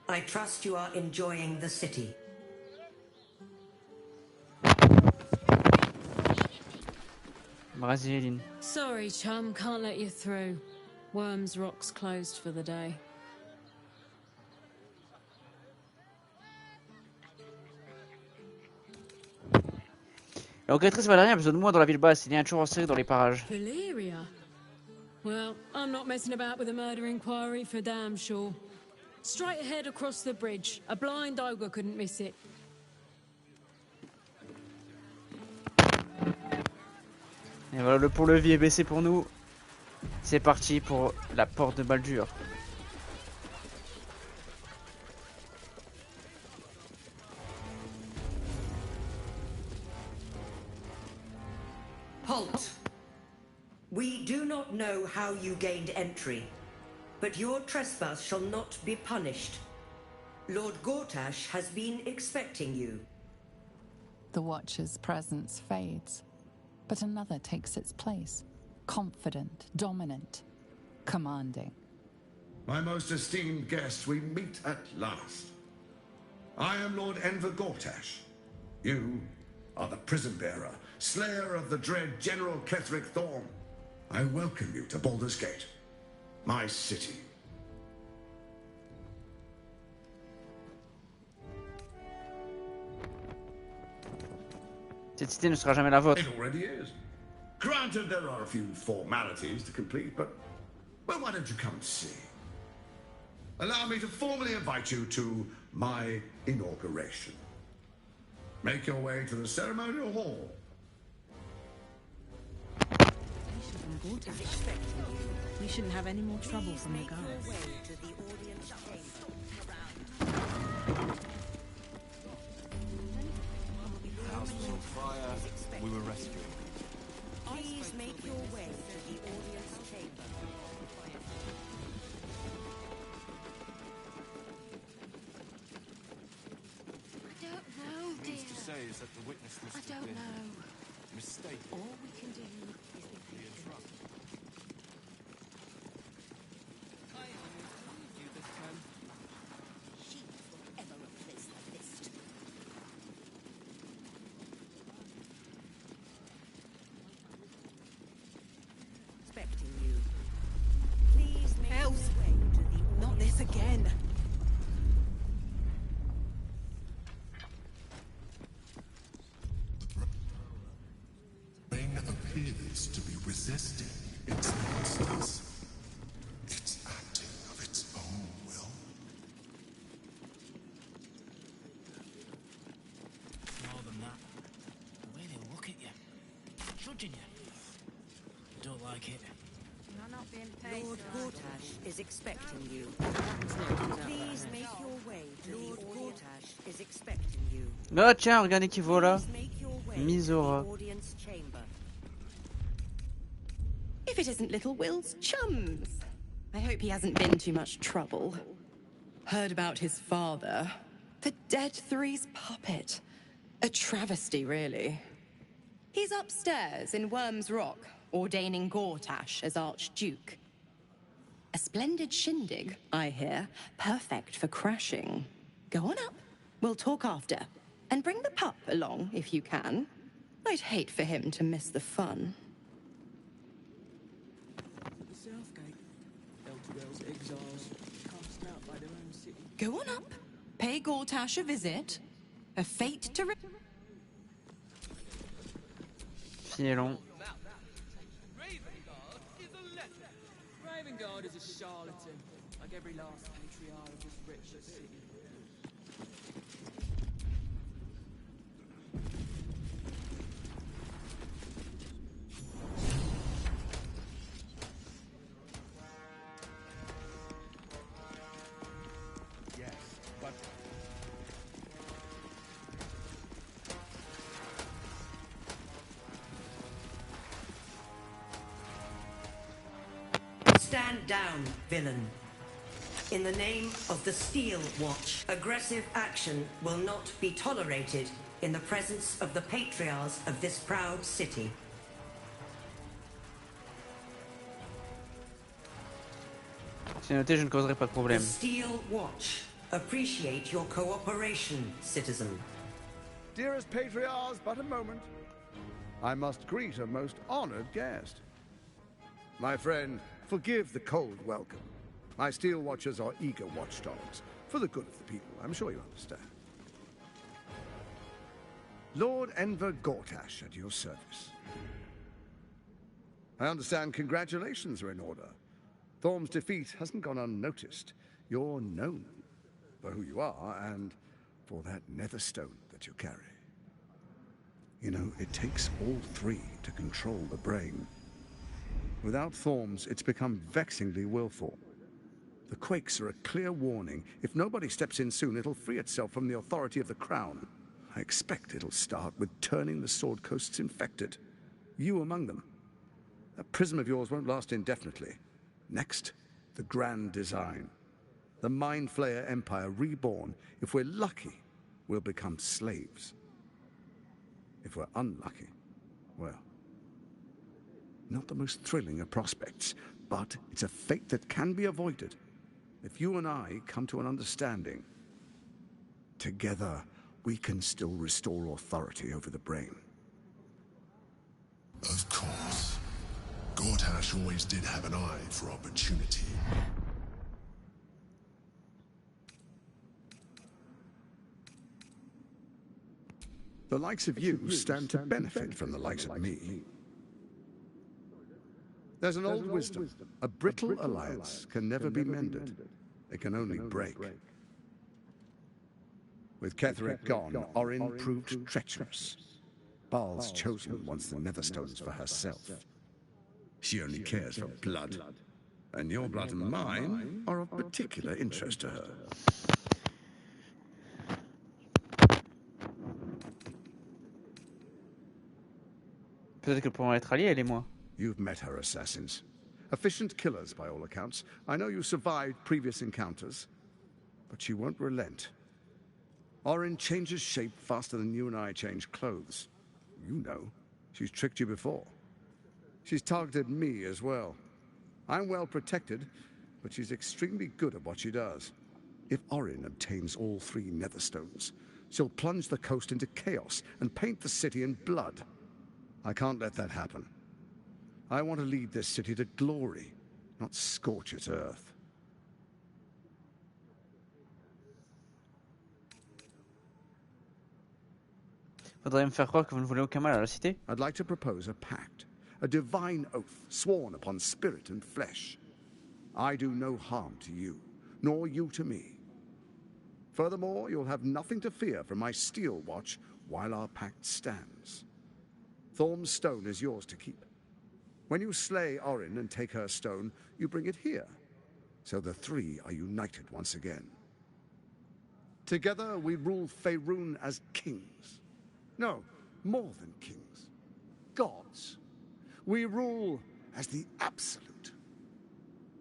I trust you are enjoying the city. Brasiline. Sorry, chum, can't let you through. Worms Rock's closed for the day. La regrettrice Valérien a besoin de moi dans la ville basse. Il y a un tueur en série dans les parages. Valeria? Well, I'm not messing about with a murder inquiry for damn sure. Straight ahead across the bridge. A blind ogre couldn't miss it. Et voilà, le pont-levis est baissé pour nous. C'est parti pour la porte de Baldur. Halt! We do not know how you gained entry, but your trespass shall not be punished. Lord Gortash has been expecting you. The Watcher's presence fades, but another takes its place. Confident, dominant, commanding. My most esteemed guest, we meet at last. I am Lord Enver Gortash. You are the prison bearer, slayer of the dread General Ketheric Thorm. I welcome you to Baldur's Gate, my city. Cette cité ne sera jamais la vôtre. It already is. Granted, there are a few formalities to complete, but, well, why don't you come and see? Allow me to formally invite you to my inauguration. Make your way to the ceremonial hall. We shouldn't have any more trouble from the guards. The house was on fire. We were rescued. Please make your way to the audience chamber. I don't know, dear. Means to say is that the witness must have don't been know. mistaken. All we can do is be drunk. She will ever replace the list. Expecting you. Please make your way to the Not this again. Rain appears to be resisting its monsters. It's acting of its own will. More than that, the way they look at you, judging you. Don't like it. You're not being paid. Lord Gortash is expecting you. Please make your way to Lord Gortash is expecting you. Ah tiens, regardez qui voilà. Please make your way Misora. to the audience chamber. If it isn't little Will's chums. I hope he hasn't been too much trouble. Heard about his father. The Dead Three's puppet. A travesty, really. He's upstairs in Worm's Rock, ordaining Gortash as Archduke. A splendid shindig, I hear. Perfect for crashing. Go on up. We'll talk after. And bring the pup along, if you can. I'd hate for him to miss the fun. Go on up. Pay Gortash a visit. A fate to... Fielon. Ravengard is a charlatan, like every last patriarch of this rich city. Yes, but Stand down, villain. In the name of the Steel Watch, aggressive action will not be tolerated in the presence of the patriarchs of this proud city. C'est noté, je ne causerai pas de The problème. Steel Watch appreciate your cooperation, citizen. Dearest patriarchs, but a moment. I must greet a most honored guest. My friend, forgive the cold welcome. My Steel Watchers are eager watchdogs, for the good of the people, I'm sure you understand. Lord Enver Gortash at your service. I understand congratulations are in order. Thorm's defeat hasn't gone unnoticed. You're known for who you are and for that nether stone that you carry. You know, it takes all three to control the brain. Without Thorns, it's become vexingly willful. The quakes are a clear warning. If nobody steps in soon, it'll free itself from the authority of the Crown. I expect it'll start with turning the Sword Coasts infected. You among them. That prism of yours won't last indefinitely. Next, the grand design. The Mind Flayer Empire reborn. If we're lucky, we'll become slaves. If we're unlucky, well, not the most thrilling of prospects, but it's a fate that can be avoided. If you and I come to an understanding, together we can still restore authority over the brain. Of course. Gortash always did have an eye for opportunity. The likes of you stand to benefit from the likes of me. There's an old wisdom. A brittle alliance can never be mended. It can only break. With Ketheric gone, Orin proved treacherous. Baal's chosen wants the Netherstones for herself. She only cares for blood. And your blood and mine are of particular interest to her. Peut-être que pour être alliés, elle et moi. You've met her assassins. Efficient killers, by all accounts. I know you survived previous encounters, but she won't relent. Orin changes shape faster than you and I change clothes. You know, she's tricked you before. She's targeted me as well. I'm well protected, but she's extremely good at what she does. If Orin obtains all 3 Netherstones, she'll plunge the coast into chaos and paint the city in blood. I can't let that happen. I want to lead this city to glory, not scorch its earth. Faudrait me faire croire que vous ne voulez aucun mal à la cité. I'd like to propose a pact, a divine oath sworn upon spirit and flesh. I do no harm to you, nor you to me. Furthermore, you'll have nothing to fear from my steel watch while our pact stands. Thorm's stone is yours to keep. When you slay Orin and take her stone, you bring it here, so the 3 are united once again. Together we rule Faerun as kings. No, more than kings. Gods. We rule as the absolute.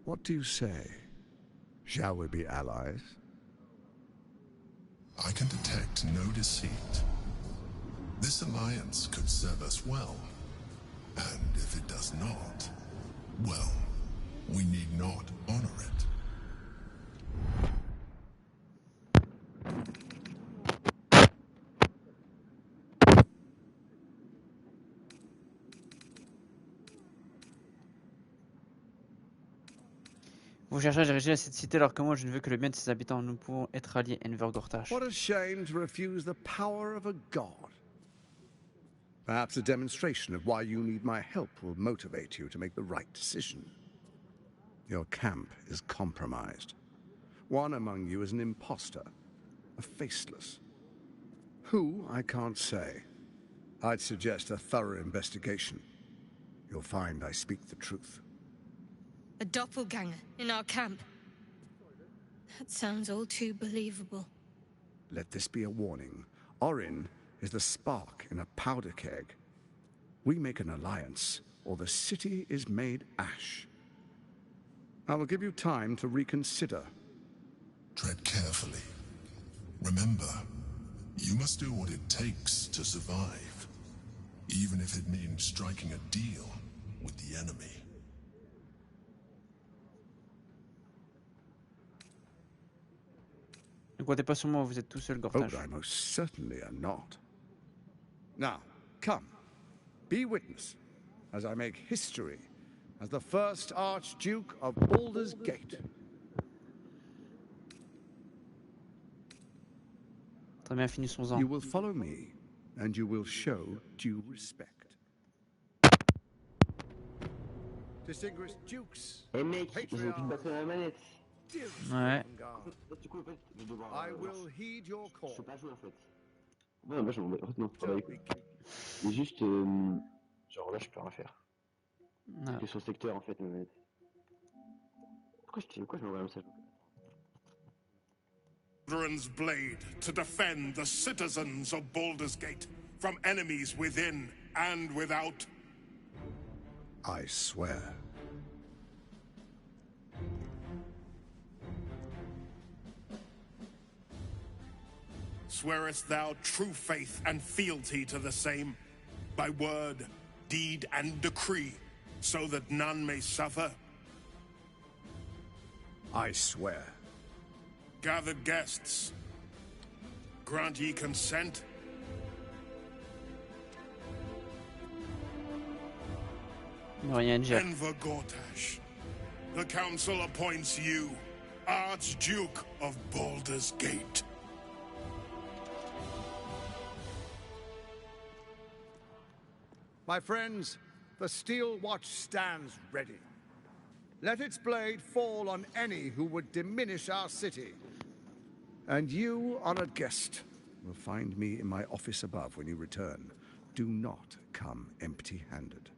What do you say? Shall we be allies? I can detect no deceit. This alliance could serve us well. And if it does not, well, we need not honor it. Vous cherchez à diriger cette cité alors que moi je ne veux que le bien de ses habitants. Nous pouvons être alliés Enver Gortash. What a shame to refuse the power of a god. Perhaps a demonstration of why you need my help will motivate you to make the right decision. Your camp is compromised. One among you is an imposter, a faceless. Who, I can't say. I'd suggest a thorough investigation. You'll find I speak the truth. A doppelganger in our camp. That sounds all too believable. Let this be a warning. Orin is the spark in a powder keg. We make an alliance, or the city is made ash. I will give you time to reconsider. Tread carefully. Remember, you must do what it takes to survive, even if it means striking a deal with the enemy. Ne comptez pas sur moi, vous êtes tout seul, Gortash. Oh, I most certainly am not. Now, come, be witness, as I make history as the first Archduke of Baldur's Gate. Très bien, finissons-en. You will follow me, and you will show due respect. Distinguished dukes, Eh mec, ils ont plus de batterie à la manette. Ouais. Du coup, en fait, je vais devoir. I will heed your call. Je peux pas jouer en fait. Ouais, moi je m'en vais. En fait, non, ça va. Mais juste. Genre là, je peux rien faire. Ah. Que son secteur en fait me met. Pourquoi je m'envoie un message? Children's blade to defend the citizens of Baldur's Gate from enemies within and without. I swear. Swearest thou true faith and fealty to the same, by word, deed, and decree, so that none may suffer? I swear. Gathered guests, grant ye consent? Rien dire. Enver Gortash, the council appoints you Archduke of Baldur's Gate. My friends, the Steel Watch stands ready. Let its blade fall on any who would diminish our city. And you, honored guest, will find me in my office above when you return. Do not come empty-handed.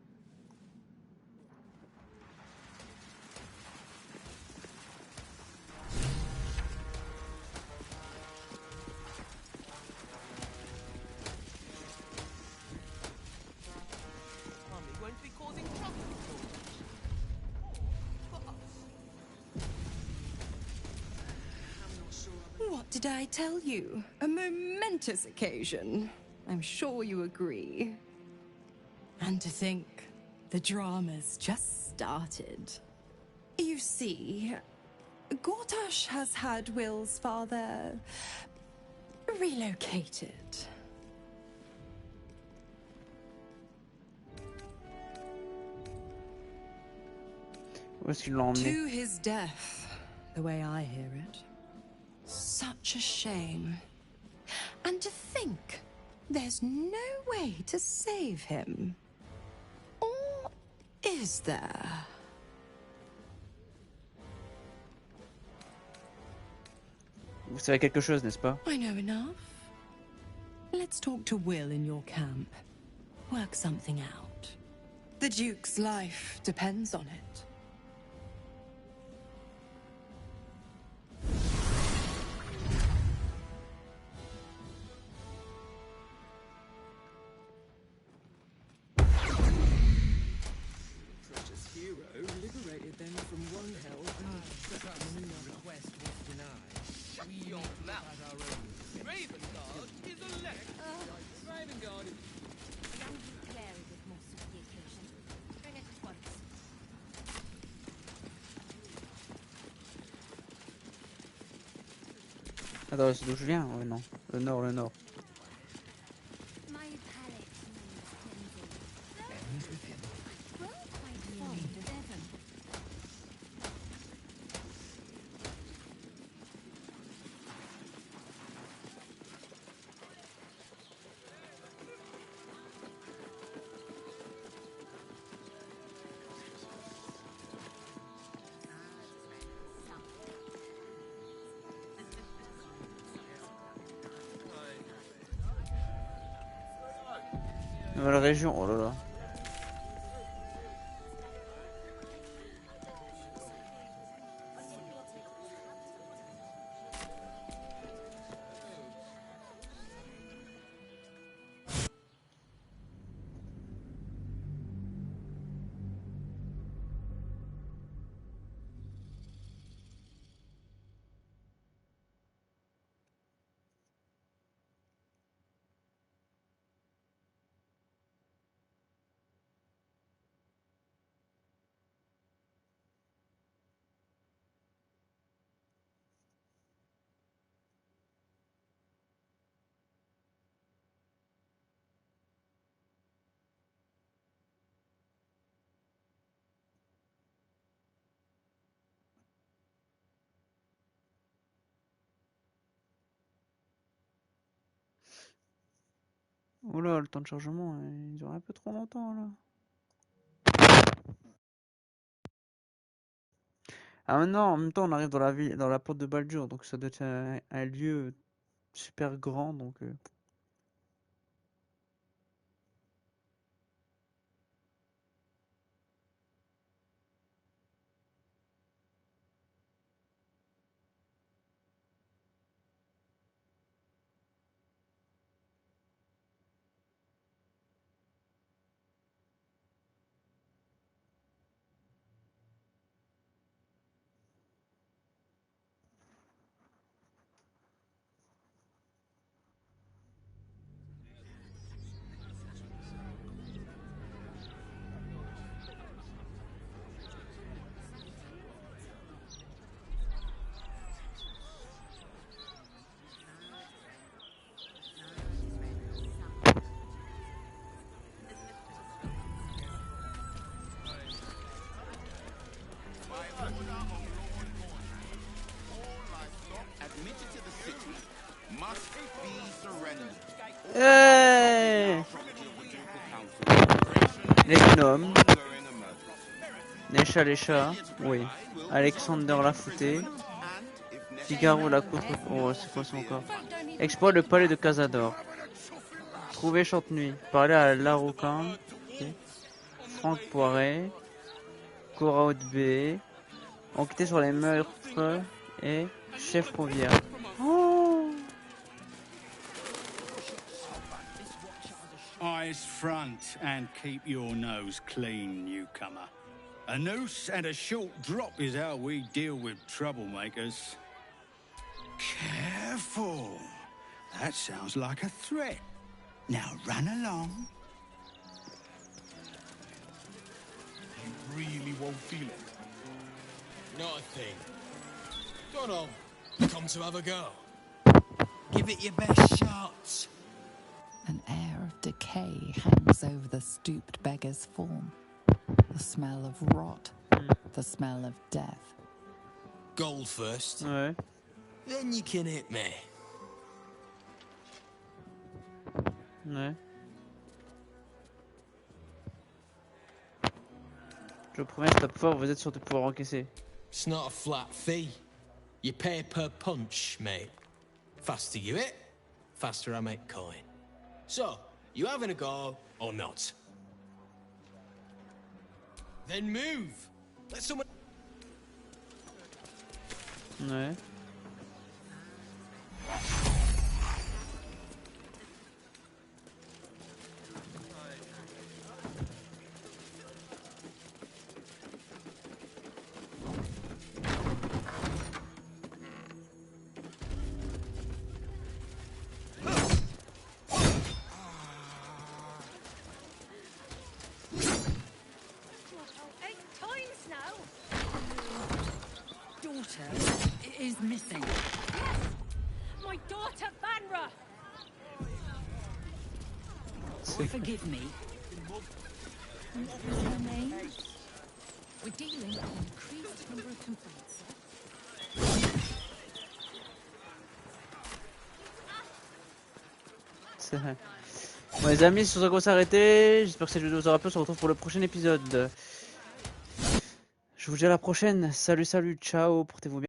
What did I tell you? A momentous occasion. I'm sure you agree. And to think, the drama's just started. You see, Gortash has had Will's father relocated. Où est-ce qu'ils l'ont emmené? To his death, the way I hear it. Such a shame. And to think, there's no way to save him. Or is there? Vous savez quelque chose, n'est-ce pas? I know enough. Let's talk to Will in your camp. Work something out. The Duke's life depends on it. Precious hero liberated them from one hell and request was denied. Shut your mouth! Ravengard is elect! Ravengard is... Young Clary would more suit the occasion. Bring it at once. Attends, c'est d'où je viens? Ouais, non. Le nord, le nord. My palate needs cleansing. Well, quite fond of Evan. Nouvelle région, oh là là. Oula, le temps de chargement, il dure un peu trop longtemps là. Ah maintenant, en même temps, on arrive dans la ville, dans la porte de Baldur, donc ça doit être un lieu super grand, donc. Hey, les gnomes. Les chats, oui. Alexander la foutée. Figaro la contre... Oh, c'est quoi ça encore? Exploit le palais de Casador. Trouver Chante-Nuit. Parler à Larouquin. Okay. Franck Poiret. Cora Haute-B. Enquêter sur les meurtres. Et Chef Rouvière. Oh. Eyes front and keep your nose clean, newcomer. A noose and a short drop is how we deal with troublemakers. Careful. That sounds like a threat. Now run along. You really won't feel it. Not a thing. Go on. Come to have a go. Give it your best shot. An air of decay hangs over the stooped beggar's form. The smell of rot. The smell of death. Gold first. Ouais. Then you can hit me. Ouais. Je vous promets, stop fort, vous êtes sûr de pouvoir encaisser. It's not a flat fee. You pay per punch, mate. Faster you hit, faster I make coin. So, you having a go or not? Then move. Let someone... Ouais. Is missing. Yes! My daughter, Vanra! Forgive me. What was her name? We're dealing with an increased number of complaints. C'est vrai. Bon les amis, sur ça qu'on va s'arrêter. J'espère que cette vidéo vous aura plu. On se retrouve pour le prochain épisode. Je vous dis à la prochaine. Salut, ciao, portez-vous bien.